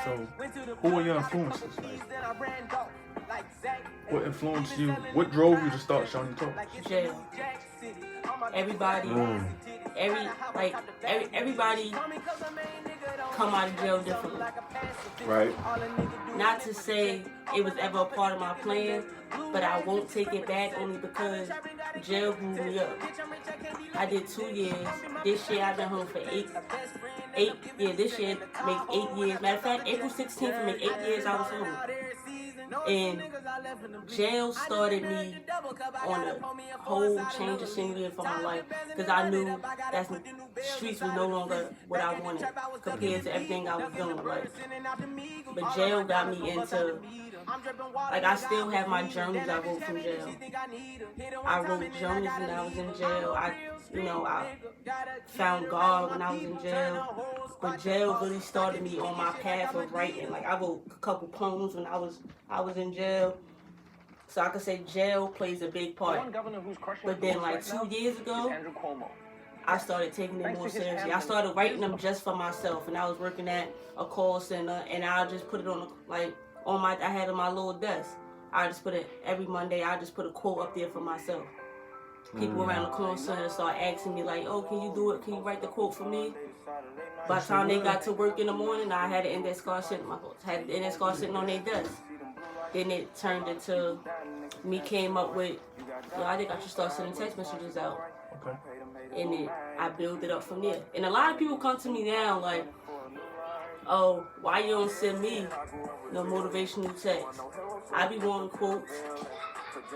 So, who are your influences? What influenced you? What drove you to start ShawneeTalks? Jail. Everybody, everybody come out of jail differently. Right. Not to say it was ever a part of my plan, but I won't take it back only because jail grew me up. I did 2 years. This year I've been home for 8. Yeah, this year make 8 years. Matter of fact, April 16th will make 8 years I was home. And jail started me on a whole change of scenery for my life, because I knew that streets was no longer what I wanted compared to everything I was doing. But jail got me into, I still have my journals I wrote from jail. I wrote journals when I was in jail. I found God when I was in jail. But jail really started me on my path of writing. I wrote a couple poems when I was in jail. So I could say jail plays a big part. But then 2 years ago, I started taking it more seriously. I started writing them just for myself, and I was working at a call center, and I just put it on I had on my little desk. I just put it every Monday. I just put a quote up there for myself. People around the call center start asking me "Oh, can you do it? Can you write the quote for me?" By the time they got to work in the morning, I had an index card sitting on their desk. Then it turned into me came up with, I think I should start sending text messages out. Okay. And then I build it up from there. And a lot of people come to me now "Oh, why you don't send me no motivational text?" I be wanting quotes.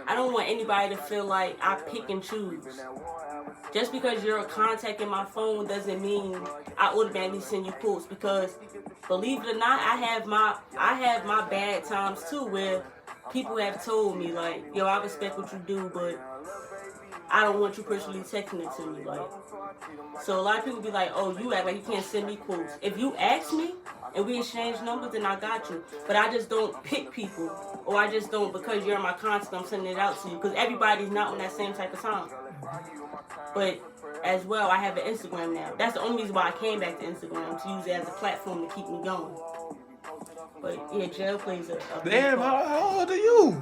I don't want anybody to feel like I pick and choose. Just because you're a contact in my phone doesn't mean I automatically send you quotes, because believe it or not, I have my bad times too, where people have told me "Yo, I respect what you do, but I don't want you personally texting it to me." So a lot of people be "Oh, you act like you can't send me quotes." If you ask me and we exchange numbers, then I got you. But I just don't pick people, or I just don't, because you're in my contact, I'm sending it out to you, because everybody's not on that same type of time. But as well, I have an Instagram now. That's the only reason why I came back to Instagram, to use it as a platform to keep me going. But yeah, jail plays a Damn, how old are you?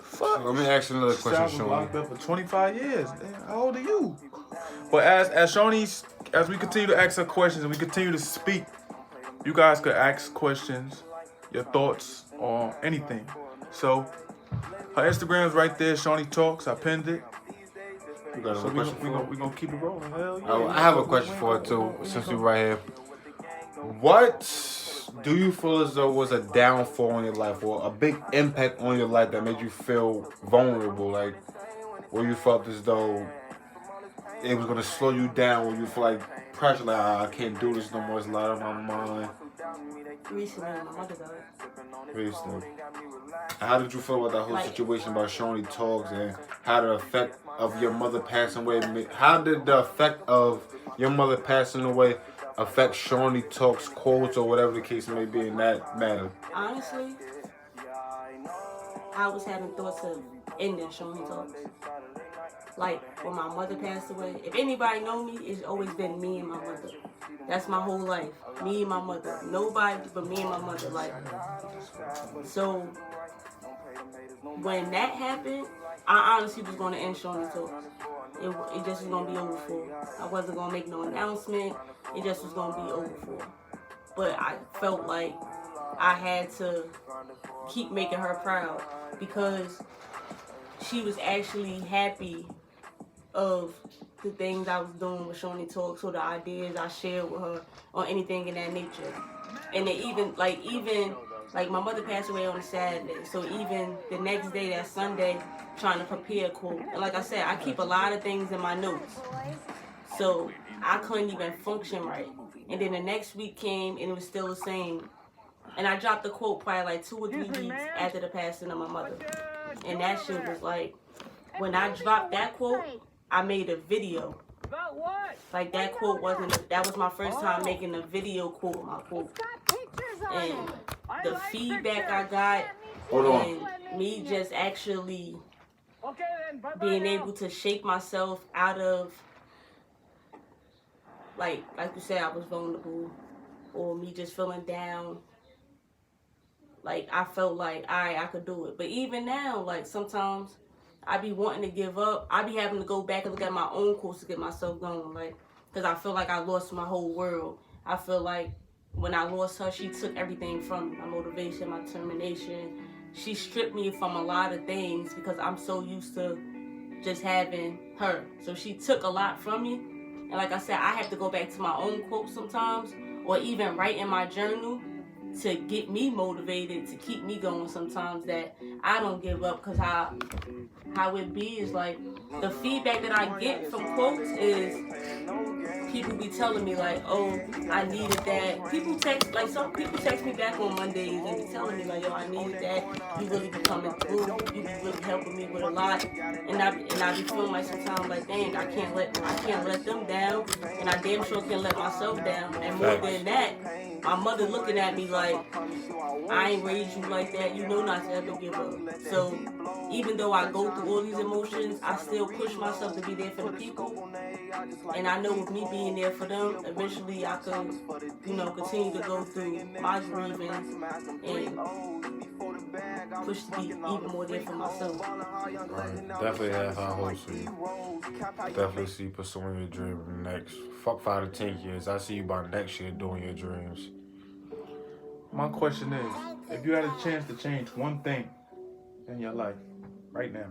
Fuck. Let me ask you another question, Shawnee. Locked up for 25 years. Damn, how old are you? But as Shawnee's, as we continue to ask her questions and we continue to speak, you guys could ask questions your thoughts on anything. So, her Instagram's right there, ShawneeTalks. I pinned it. You got So a question for we gonna keep it rolling. Hell yeah. I have a question for her too, since we right here. What do you feel as though was a downfall in your life or a big impact on your life that made you feel vulnerable? Like, where you felt as though it was gonna slow you down, where you feel like pressure, like I can't do this no more, it's a lot on my mind. Recently, my mother died. Recently. How did you feel about that whole situation about ShawneeTalks and how the effect of your mother passing away? How did the effect of your mother passing away affect ShawneeTalks quotes or whatever the case may be in that matter? Honestly, I was having thoughts of ending ShawneeTalks. Like, when my mother passed away, if anybody know me, it's always been me and my mother. That's my whole life. Me and my mother. Nobody but me and my mother. Like, so when that happened, I honestly was going to end ShawneeTalks. It just was going to be over for. I wasn't going to make no announcement. It just was going to be over for. But I felt like I had to keep making her proud because she was actually happy of the things I was doing with ShawneeTalks or the ideas I shared with her or anything in that nature. And it even my mother passed away on a Saturday, so even the next day, that Sunday, trying to prepare a quote. And like I said, I keep a lot of things in my notes, so I couldn't even function right. And then the next week came and it was still the same. And I dropped the quote probably like 2 or 3 weeks after the passing of my mother. And that shit was like, when I dropped that quote, I made a video. Like, that quote that was my first time making a video quote of my quote. And the feedback I got, and me just actually being able to shake myself out of, like you said, I was vulnerable, or me just feeling down. Like, I felt like, all right, I could do it. But even now, like, sometimes I be wanting to give up. I be having to go back and look at my own quotes to get myself going, like, because I feel like I lost my whole world. I feel like when I lost her, she took everything from me, my motivation, my determination. She stripped me from a lot of things because I'm so used to just having her. So she took a lot from me. And like I said, I have to go back to my own quotes sometimes, or even write in my journal to get me motivated, to keep me going sometimes, that I don't give up. Because how it be is like, the feedback that I get from quotes is people be telling me like, oh, I needed that. People text, like, some people text me back on Mondays and be telling me like, yo, I needed that. You really be coming through. You be really helping me with a lot. And I be feeling like sometimes like, dang, I can't let them down, and I damn sure can't let myself down. And more than that, my mother looking at me like, I ain't raised you like that. You know not to ever give up. So even though I go through all these emotions, I still push myself to be there for the people. And I know with me being there for them, eventually I could, continue to go through my grieving and push to be even more there for myself. Right. Definitely have high hopes for you. Definitely see you pursuing your dream in the next 5 to 10 years. I see you by next year doing your dreams. My question is, if you had a chance to change one thing in your life right now,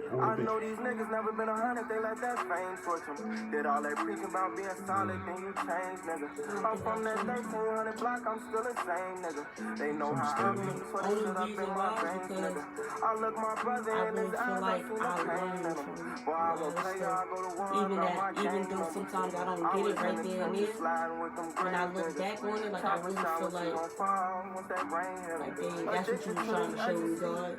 I know these niggas never been 100, they let that fame torch them. Did all that preaching about being solid, then you change, nigga. I'm from that 1300 block, I'm still the same, nigga. They know how I be, so they shit up in my veins, nigga. I look my brother in his eyes, I feel the pain in him. Boy, I will play, I go to war, even though sometimes I don't get it right there and then, when I look back on it, like, I really feel like dang, that's what you were trying to show me, God.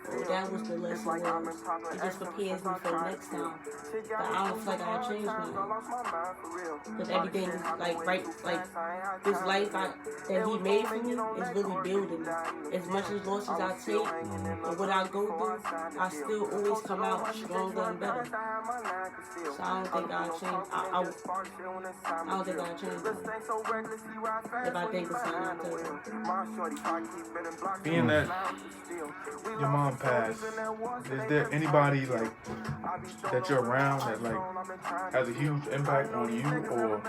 Well, that was the lesson was. It just prepares me for the next time. But I don't feel like I changed now. Because everything is like this life that he made for me is really building me. As much as losses I take or what I go through, I still always come out stronger and better. So I don't think I'll change. I don't think I'll change that. If I think it's something I'll being that your mom passed, is there anybody like that you're around that like has a huge impact on you, or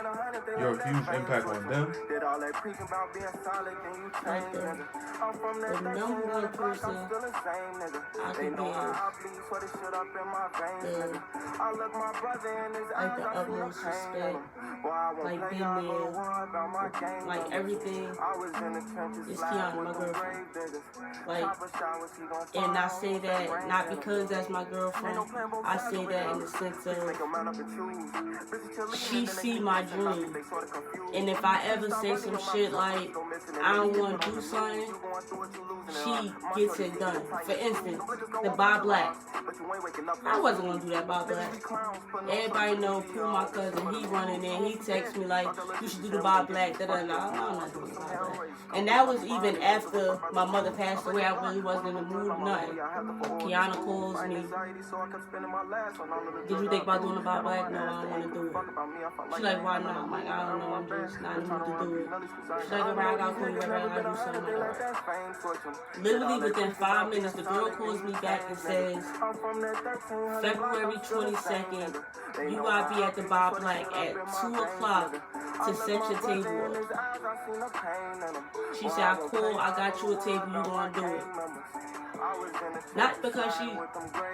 you're a huge impact on them? all that preaching about being solid, then you change, nigga. I'm from that the number one person I'm still the same, nigga. I They could know how give I bleed for the shit up in my veins, nigga. I look my brother in his eyes, like the I see the utmost pain in respect, him. Boy, I won't like play being y'all there, gonna worry about my game, like nigga. everything. I was in the trenches, It's sliding Kiana, my with them girlfriend. grave diggers. Like, Papa showers, he gon' and I fall say off that rain not in him. because that's my girlfriend. I say that in the sense of she see my dream. And if I ever say some shit like I don't want to do something, she gets it done. For instance, the Bob Black. I wasn't gonna do that Bob Black. Everybody know Pooh, my cousin, he running in, he texts me like, you should do the Bob Black, da da da. I'm not doing the Bob Black. And that was even after my mother passed away. I really wasn't in the mood or nothing. Kiana calls me, did you think about doing the Bob Black? No, I don't want to do it. She's like, why not? I'm like, I don't know, I'm just not in the mood to do it. She's like, alright, I gotta call you, I gotta do something. Alright. Literally within 5 minutes, the girl calls me back and says, February 22nd, you gotta be at the Bob Black at 2 o'clock to set your table up. She said, I got you a table, you gonna do it. Not because she,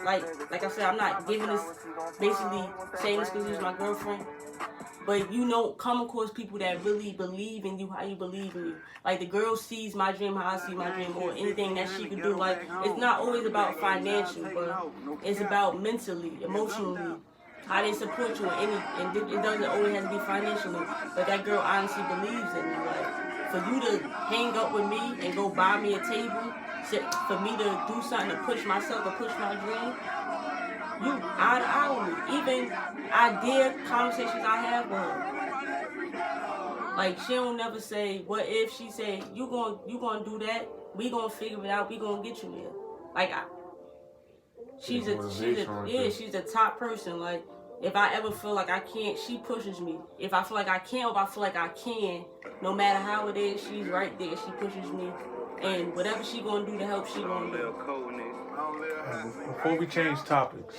like I said, I'm not giving this, basically saying this because she's my girlfriend. But you know, come across people that really believe in you, how you believe in you. Like the girl sees my dream, how I see my dream, or anything that she could do. Like it's not always about financial, but it's about mentally, emotionally, how they support you, and it doesn't always have to be financially. But that girl honestly believes in me. Like for you to hang up with me and go buy me a table, for me to do something to push myself, to push my dream. You eye to me. Even idea conversations I have with her. Like she don't never say, what if she say, you gonna do that, we gonna figure it out, we gonna get you there. Like she's a top person. Like if I ever feel like I can't, she pushes me. If I feel like I can't, or if I feel like I can, no matter how it is, she's right there. She pushes me. And whatever she gonna do to help, she gonna do. Before we change topics,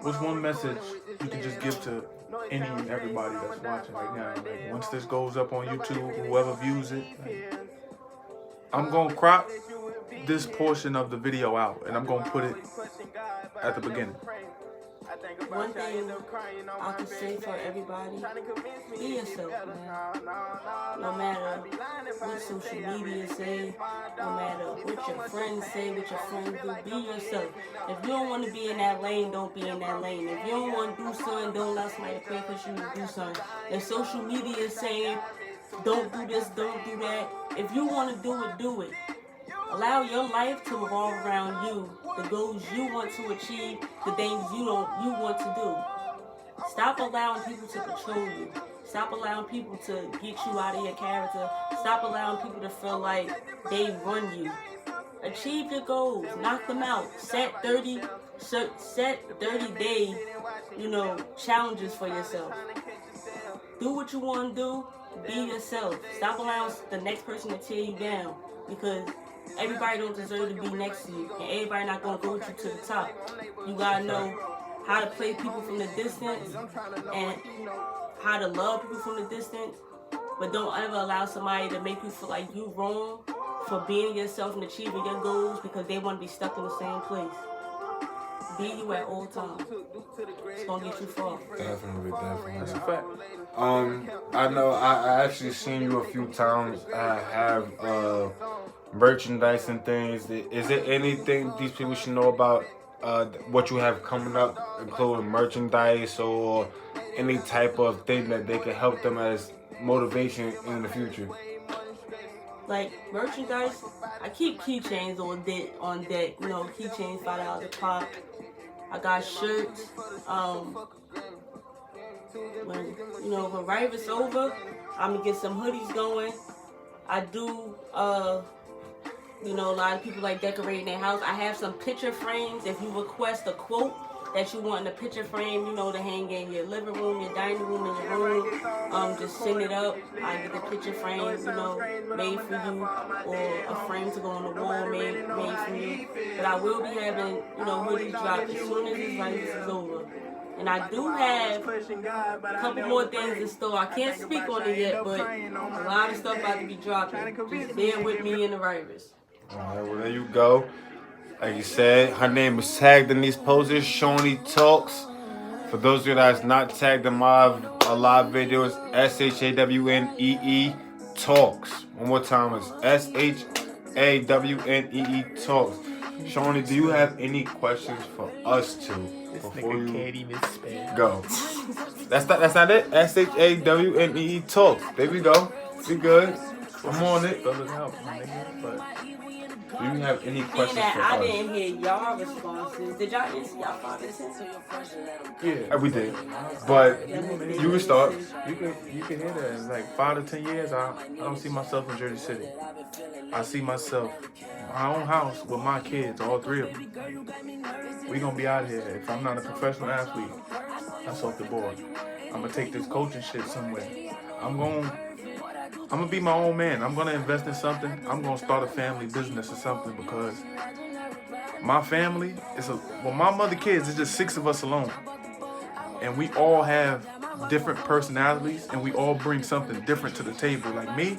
what's one message you can just give to any and everybody that's watching right now? Like, once this goes up on YouTube, whoever views it, I'm gonna crop this portion of the video out and I'm gonna put it at the beginning. One thing I can say for everybody, be yourself, man. No matter what social media say, no matter what your friends say, what your friends do, be yourself. If you don't want to be in that lane, don't be in that lane. If you don't want to do something, don't let somebody pray for you to do something. If social media is saying, don't do this, don't do that, if you want to do it, do it. Allow your life to revolve around you, the goals you want to achieve, the things you want to do. Stop allowing people to control you. Stop allowing people to get you out of your character. Stop allowing people to feel like they run you. Achieve your goals. Knock them out. Set 30-day, challenges for yourself. Do what you want to do. Be yourself. Stop allowing the next person to tear you down, because everybody don't deserve to be next to you, and everybody not gonna go with you to the top. You gotta know how to play people from the distance and how to love people from the distance, but don't ever allow somebody to make you feel like you wrong for being yourself and achieving your goals because they want to be stuck in the same place. Be you at all times. It's gonna get you far. Definitely. That's a fact. I know I actually seen you a few times. I have merchandise and things. Is there anything these people should know about what you have coming up, including merchandise or any type of thing that they can help them as motivation in the future? Like merchandise, I keep keychains on deck. Keychains $5 a pop. I got shirts. When right it's over, I'm gonna get some hoodies going. I do. A lot of people like decorating their house. I have some picture frames. If you request a quote that you want in a picture frame, to hang in your living room, your dining room, in your room, just send it up. I get the picture frame, made for you, or a frame to go on the wall made for you. But I will be having, hoodies drop as soon as this virus is over. And I do have a couple more things in store. I can't speak on it yet, but a lot of stuff about to be dropping. Just bear with me in the writers. Alright, well there you go. Like you said, her name is tagged in these poses, ShawneeTalks. For those of you that's not tagged in my live videos, ShawneeE Talks. One more time, it's ShawneeE Talks. Shawnee, do you have any questions for us two before you go? That's not it. ShawneeE Talks. There we go. We good. I'm on it. Do you have any questions for us? I didn't hear y'all responses. Did y'all answer y'all father? Yeah, we did. But you can start. You can hear that. It's like 5 to 10 years, I don't see myself in Jersey City. I see myself in my own house with my kids, all 3 of them. We gonna be out here. If I'm not a professional athlete, that's off the board. I'm gonna take this coaching shit somewhere. I'm gonna be my own man. I'm gonna invest in something. I'm gonna start a family business or something because my family my mother kids, it's just 6 of us alone. And we all have different personalities and we all bring something different to the table. Like me,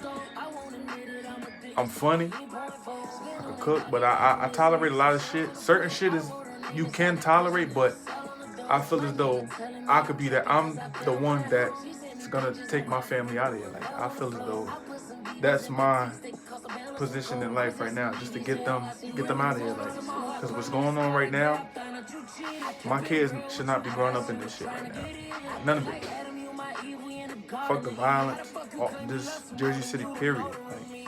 I'm funny, I can cook, but I tolerate a lot of shit. Certain shit is you can tolerate, but I feel as though I could be that. I'm the one that's gonna take my family out of here. Like I feel as though that's my position in life right now, just to get them out of here. Like, cause what's going on right now, my kids should not be growing up in this shit right now. None of it. Fuck the violence. This Jersey City period. Like,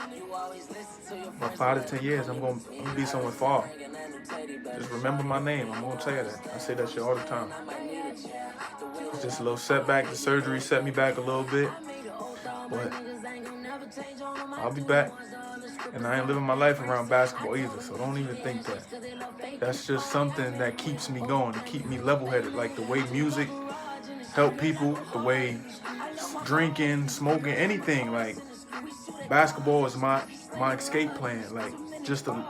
about 5 to 10 years, I'm gonna be somewhere far. Just remember my name. I'm gonna tell you that. I say that shit all the time. It's just a little setback. The surgery set me back a little bit, but I'll be back. And I ain't living my life around basketball either, so don't even think that. That's just something that keeps me going, to keep me level-headed. Like the way music help people, the way drinking, smoking, anything. Like basketball is my escape plan. Like just to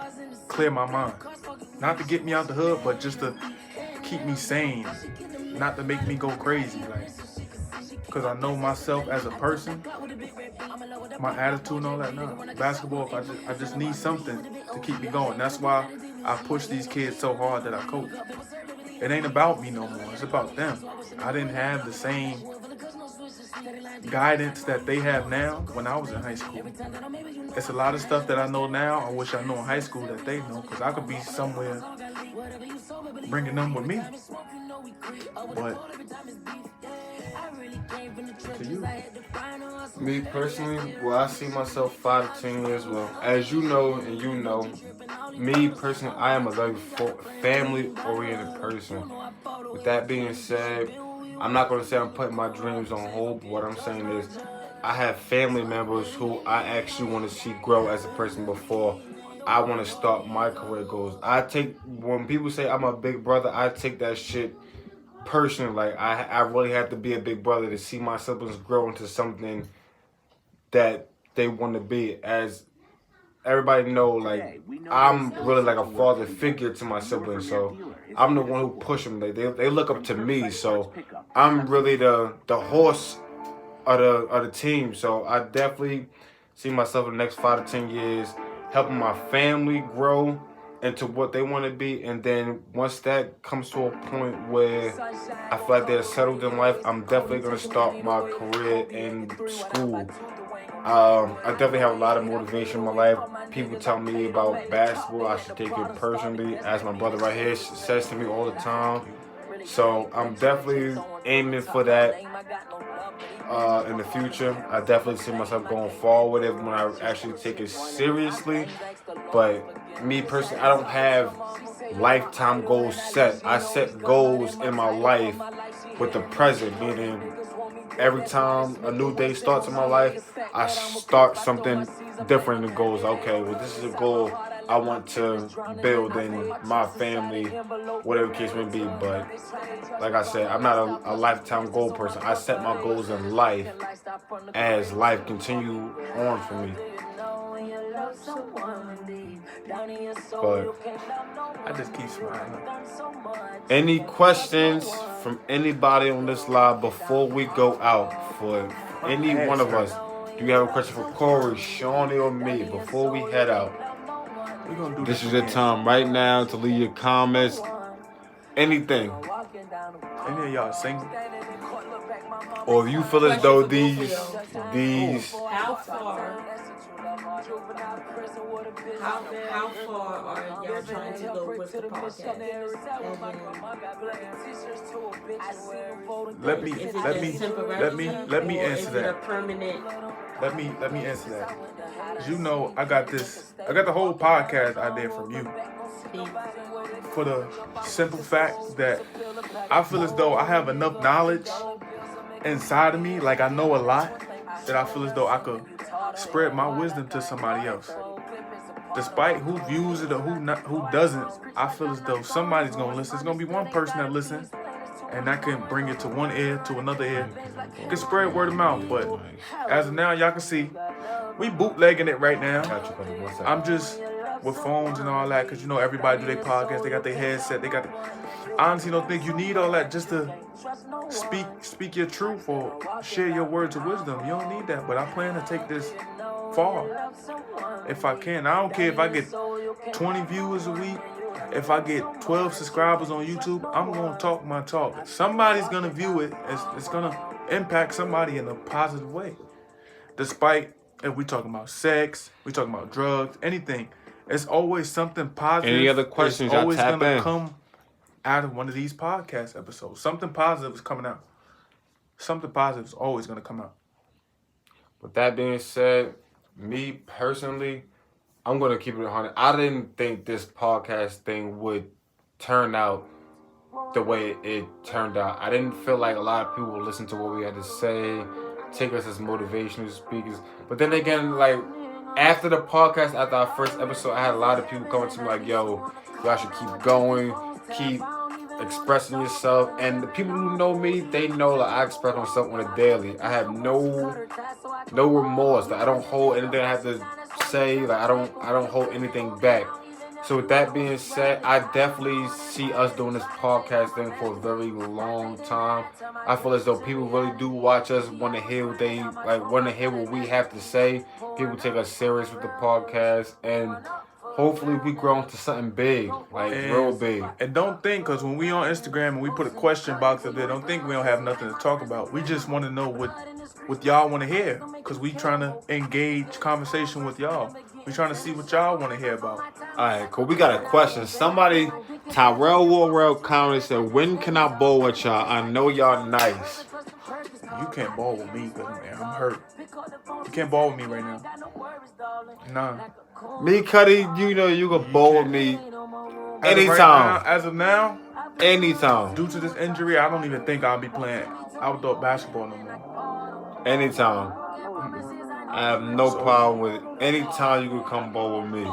clear my mind. Not to get me out the hood, but just to keep me sane. Not to make me go crazy. Like, because I know myself as a person, my attitude and all that. No, basketball, I just need something to keep me going. That's why I push these kids so hard that I coach. It ain't about me no more. It's about them. I didn't have the same guidance that they have now when I was in high school. It's a lot of stuff that I know now I wish I knew in high school that they know, because I could be somewhere bringing them with me. But to you. Me personally, well, I see myself 5 to 10 years. Well, as you know, and you know, me personally, I am a very family-oriented person. With that being said, I'm not going to say I'm putting my dreams on hold, but what I'm saying is I have family members who I actually want to see grow as a person before I want to start my career goals. When people say I'm a big brother, I take that shit personally. Like, I really have to be a big brother to see my siblings grow into something that they want to be. As everybody know, like, I'm really like a father figure to my siblings, so I'm the one who push them. They look up to me, so I'm really the horse of the team. So I definitely see myself in the next 5 to 10 years helping my family grow into what they want to be, and then once that comes to a point where I feel like they're settled in life, I'm definitely going to start my career in school. I definitely have a lot of motivation in my life. People tell me about basketball, I should take it personally, as my brother right here says to me all the time. So I'm definitely aiming for that in the future. I definitely see myself going forward with it when I actually take it seriously. But me personally, I don't have lifetime goals set. I set goals in my life with the present, meaning every time a new day starts in my life, I start something different in the goals. Okay, well, this is a goal I want to build in my family, whatever the case may be. But like I said, I'm not a lifetime goal person. I set my goals in life as life continue on for me. But I just keep smiling. any questions from anybody on this live before we go out? For any one of us, do you have a question for Corey, Shawnee, or me before we head out? We're gonna do This is your time right now to leave your comments. Anything. Any of y'all single? Or if you feel as though these how far are y'all trying to go with the podcast? Let me answer that. Let me answer that. As you know, I got the whole podcast idea from you. For the simple fact that I feel as though I have enough knowledge inside of me, like I know a lot, that I feel as though I could spread my wisdom to somebody else. Despite who views it or who doesn't, I feel as though somebody's gonna listen. There's gonna be one person that listens, and that can bring it to one ear to another ear. You can spread word of mouth, but as of now, y'all can see we bootlegging it right now. I'm just with phones and all that, because you know everybody do their podcast, they got their headset, I honestly don't think you need all that just to speak your truth or share your words of wisdom. You don't need that, but I plan to take this far if I can. I don't care if I get 20 viewers a week, if I get 12 subscribers on YouTube, I'm going to talk my talk. Somebody's going to view it. It's going to impact somebody in a positive way. Despite if we talking about sex, we talking about drugs, anything, it's always something positive. Any other questions? It's always going to come out of one of these podcast episodes. Something positive is coming out. Something positive is always going to come out. With that being said, me personally, I'm going to keep it 100. I didn't think this podcast thing would turn out the way it turned out. I didn't feel like a lot of people would listen to what we had to say, take us as motivational speakers. But then again, like, after the podcast, after our first episode, I had a lot of people coming to me like, yo, y'all should keep going, keep expressing yourself. And the people who know me, they know that I express myself on a daily. I have no remorse. Like, I don't hold anything I have to say. Like, I don't hold anything back. So with that being said, I definitely see us doing this podcast thing for a very long time. I feel as though people really do watch us, want to hear what we have to say. People take us serious with the podcast, and hopefully we grow into something big, real big. And don't think, because when we on Instagram and we put a question box up there, don't think we don't have nothing to talk about. We just want to know what y'all want to hear, because we trying to engage conversation with y'all. We trying to see what y'all want to hear about. All right, cool. We got a question. Somebody, Tyrell Warrell commented, said, when can I bowl with y'all? I know y'all nice. You can't ball with me, because, man, I'm hurt. You can't ball with me right now. Nah. Me, Cuddy, you know you can bowl with me anytime. As of now, anytime. Due to this injury, I don't even think I'll be playing outdoor basketball no more. Anytime. I have no problem with it. Anytime you can come bowl with me.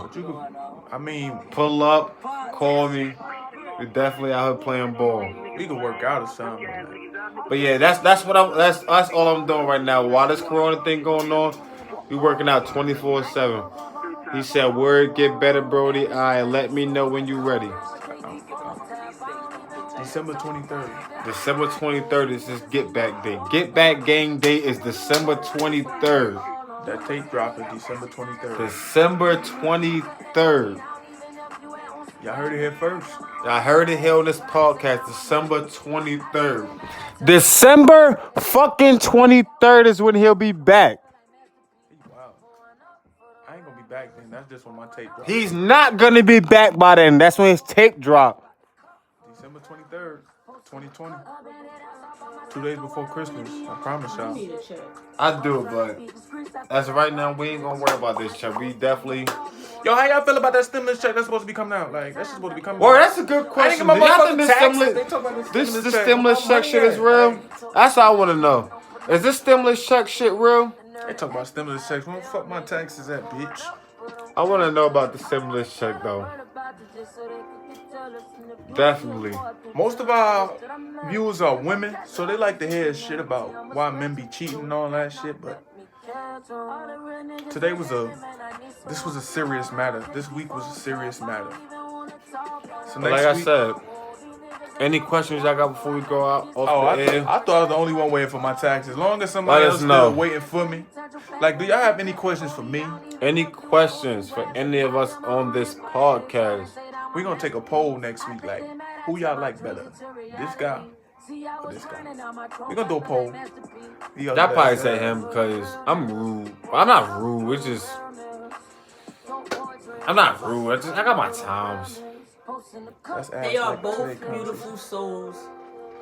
Pull up, call me. We're definitely out here playing ball. We can work out or something. But yeah, that's all I'm doing right now. While this corona thing going on, we working out 24/7. He said, word, get better, Brody. All right, let me know when you ready. December 23rd. December 23rd is his Get Back Day. Get Back Game Day is December 23rd. That tape drop is December 23rd. December 23rd. Y'all heard it here first. I heard it here on this podcast, December 23rd. December fucking 23rd is when he'll be back. Wow. I ain't gonna be back then. That's just when my tape drops. He's not gonna be back by then. That's when his tape drop. December 23rd, 2020. 2 days before Christmas. I promise y'all. I do, but as of right now, we ain't gonna worry about this check. We definitely. Yo, how y'all feel about that stimulus check that's supposed to be coming out? Like, that's supposed to be coming out. Well, that's a good question. Do y'all think this stimulus check shit is real? That's all I want to know. Is this stimulus check shit real? They talk about stimulus checks. Where the fuck my taxes at, bitch? I want to know about the stimulus check, though. Definitely. Most of our viewers are women, so they like to hear shit about why men be cheating and all that shit, but Today this was a serious matter. This week was a serious matter. So But like I said, any questions y'all got before we go out off the air? I thought I was the only one waiting for my taxes. As long as somebody else still waiting for me. Like, do y'all have any questions for me? Any questions for any of us on this podcast? We're going to take a poll next week. Like, who y'all like better? This guy or this guy? We're going to do a poll. Y'all probably say him because I'm rude. I'm not rude. It's just... I'm not rude. I got my times. They are both beautiful souls.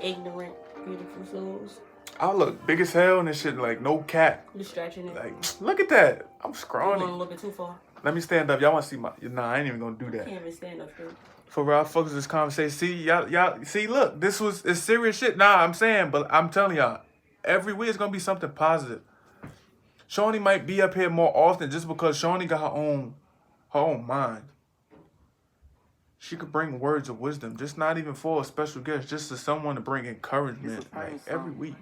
Ignorant, beautiful souls. I look big as hell and this shit, like, no cap. You stretching it. Like, look at that. I'm scrawny. You want to look too far. Let me stand up. Y'all want to see my... Nah, I ain't even going to do that. Can't even stand up straight. For real, I focus this conversation. See, y'all, see, look, it's serious shit. Nah, I'm saying, but I'm telling y'all, every week it's going to be something positive. Shawnee might be up here more often just because Shawnee got her own mind. She could bring words of wisdom, just not even for a special guest, just to someone to bring encouragement, like, every week.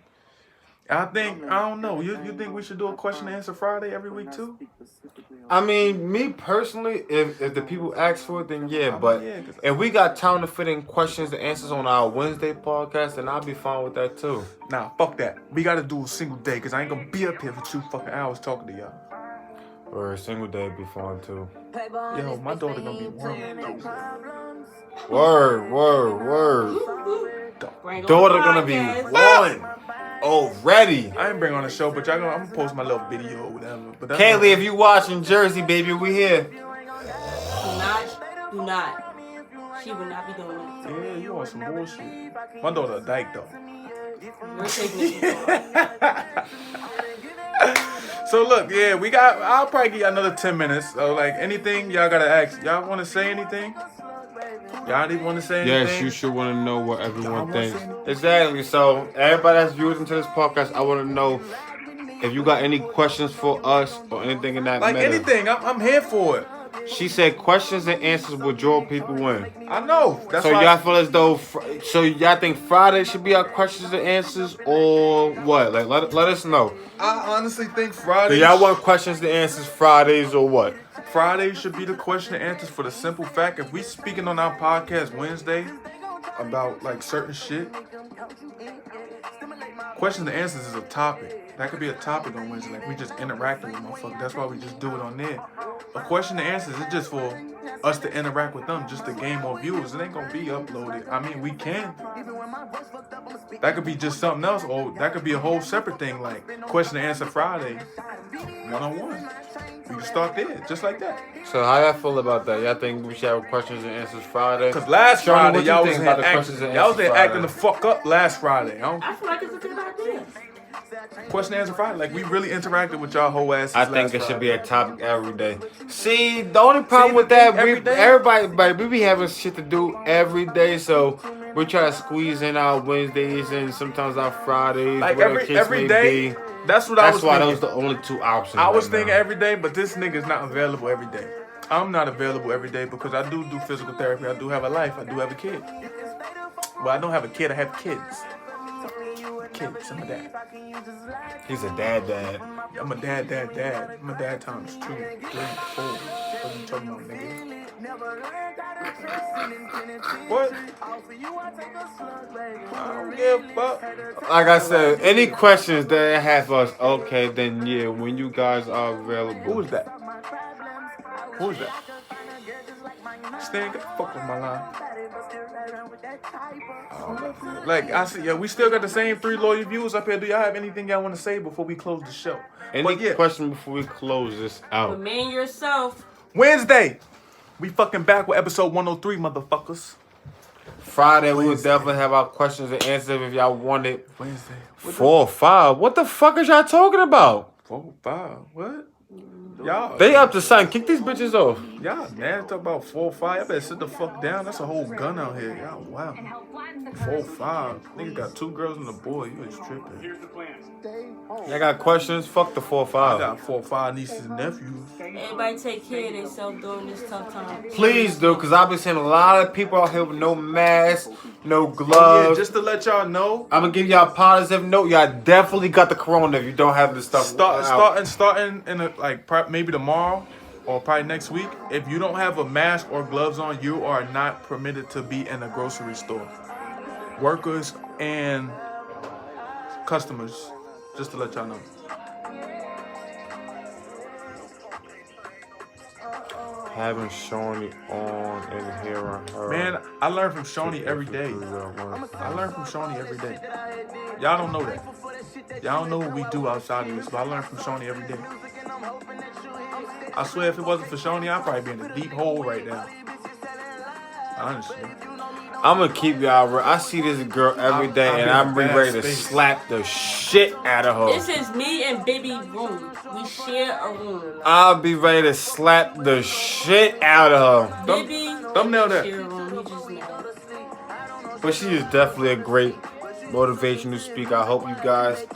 I don't know, you think we should do a question and answer Friday every week too? I mean, me personally, if the people ask for it, then yeah. But if we got time to fit in questions and answers on our Wednesday podcast, then I'll be fine with that too. Nah, fuck that. We got to do a single day because I ain't going to be up here for 2 fucking hours talking to y'all. Or a single day would be fun too. Yo, my daughter going to be 1. Word. Daughter gonna be 1 already. I ain't bring on the show, but I'm gonna post my little video or whatever. But Kaylee, if you watching Jersey, baby, we here. Do not. She would not be doing that. Yeah, you want some bullshit. My daughter a dyke though. You're taking it. So look, yeah, I'll probably give you another 10 minutes. So like anything y'all gotta ask. Y'all wanna say anything? Y'all didn't want to say anything? Yes, you should want to know what everyone thinks. Exactly. So everybody that's viewed into this podcast, I want to know if you got any questions for us or anything in that like matter. Anything. I'm here for it. She said questions and answers will draw people in. I know. That's so why y'all feel as though, so y'all think Friday should be our questions and answers or what? Like let us know. I honestly think Friday. Do y'all want questions and answers Fridays or what? Friday should be the question and answers for the simple fact if we speaking on our podcast Wednesday about like certain shit, questions and answers is a topic. That could be a topic on Wednesday. Like we just interacting with motherfuckers. That's why we just do it on there. A question and answers is just for us to interact with them, just to gain more viewers. It ain't gonna be uploaded. I mean, we can. That could be just something else, or that could be a whole separate thing, like question and answer Friday, 1-on-1. We can start there, just like that. So how y'all feel about that? Y'all think we should have questions and answers Friday? Because last Friday, y'all was there acting the fuck up last Friday. I feel like it's a good idea. Question and answer Friday. Like, we really interacted with y'all whole asses. I think it should be a topic every day. See, the only problem with that, everybody, we be having shit to do every day, so we try to squeeze in our Wednesdays and sometimes our Fridays. Like, every day. That's what I was thinking. That's why those the only 2 options. I was thinking every day, but this nigga's not available every day. I'm not available every day because I do physical therapy. I do have a life. I do have a kid. Well, I don't have a kid. I have kids. Kids. I'm a dad. He's a dad. I'm a dad. I'm a dad times 2, 3, 4. What are you talking about, nigga? What? I don't give a fuck. Like I said, any questions that they have for us, okay, then yeah, when you guys are available. Who is that? Stan, get the fuck on my line. Like I see, yeah, we still got the same 3 loyal viewers up here. Do y'all have anything y'all want to say before we close the show? Any question before we close this out? Remain yourself. Wednesday, we fucking back with episode 103, motherfuckers. Friday, we would definitely have our questions and answers if y'all wanted. Wednesday. 4 or 5. What the fuck is y'all talking about? 4 or 5. What? Y'all. They up to something. Kick these bitches off. Y'all man, talk about 4 or 5. Y'all better sit the fuck down. That's a whole gun out here. Y'all wow. 4 or 5. Nigga got 2 girls and a boy. You is tripping. Here's the plan. Y'all got questions? Fuck the 4 or 5. I got 4 or 5 nieces and nephews. Everybody take care of themselves during this tough time. Please do, because I've been seeing a lot of people out here with no masks, no gloves. Yeah, just to let y'all know. I'm gonna give y'all a positive note. Y'all definitely got the corona if you don't have this stuff. Starting in maybe tomorrow or probably next week. If you don't have a mask or gloves on, you are not permitted to be in a grocery store. Workers and customers, just to let y'all know. Having Shawnee on and hearing her. Man, I learn from Shawnee every day. I learn from Shawnee every day. Y'all don't know that. Y'all don't know what we do outside of this, but I learn from Shawnee every day. I swear if it wasn't for Shawnee, I'd probably be in a deep hole right now. Honestly. I'm gonna keep y'all real. I see this girl every day, and I'm ready to slap the shit out of her. This is me and Baby room. We share a room. I'll be ready to slap the shit out of her. Baby, thumbnail that. Share a room. He just mad. But she is definitely a great motivational speaker. I hope you guys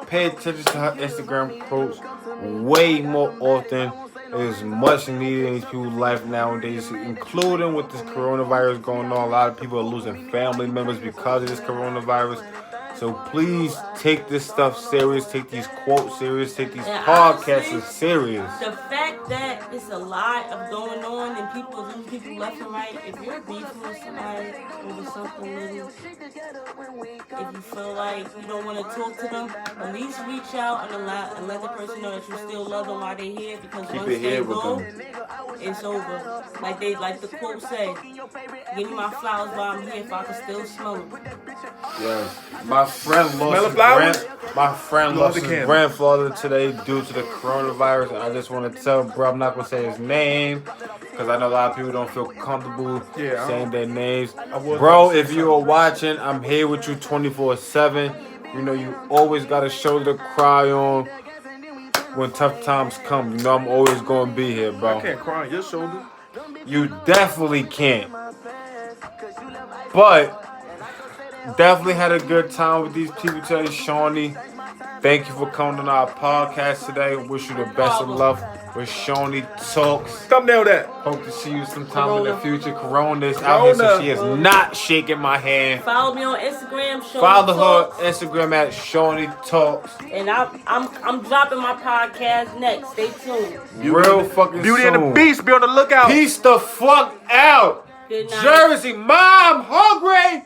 pay attention to her Instagram posts way more often. It is much needed in these people's life nowadays, including with this coronavirus going on. A lot of people are losing family members because of this coronavirus. So please take this stuff serious. Take these quotes serious. Take these podcasts serious. The fact that it's a lot of going on and people lose people left and right. If you're beefing with somebody over something little, if you feel like you don't want to talk to them, at least reach out and let the person know that you still love them while they're here. Because once they go, it's over. Like the quote say, "Give me my flowers while I'm here, if I can still smell them." Yes. My friend lost his grandfather today due to the coronavirus, and I just want to tell bro, I'm not gonna say his name because I know a lot of people don't feel comfortable saying their names. Bro, if you are watching, I'm here with you 24/7. You know you always got a shoulder to cry on when tough times come. You know I'm always gonna be here, bro. I can't cry on your shoulder. You definitely can't. But definitely had a good time with these people today. Shawnee, thank you for coming on our podcast today. Wish you the best of luck with ShawneeTalks. Thumbnail that. Hope to see you sometime in the future. Corona's out here, so she is not shaking my hand. Follow me on Instagram. Follow her on Instagram at ShawneeTalks. And I'm dropping my podcast next. Stay tuned. Real fucking Beauty soon. and the Beast, be on the lookout. Peace the fuck out. Good night. Jersey, Mom, hungry.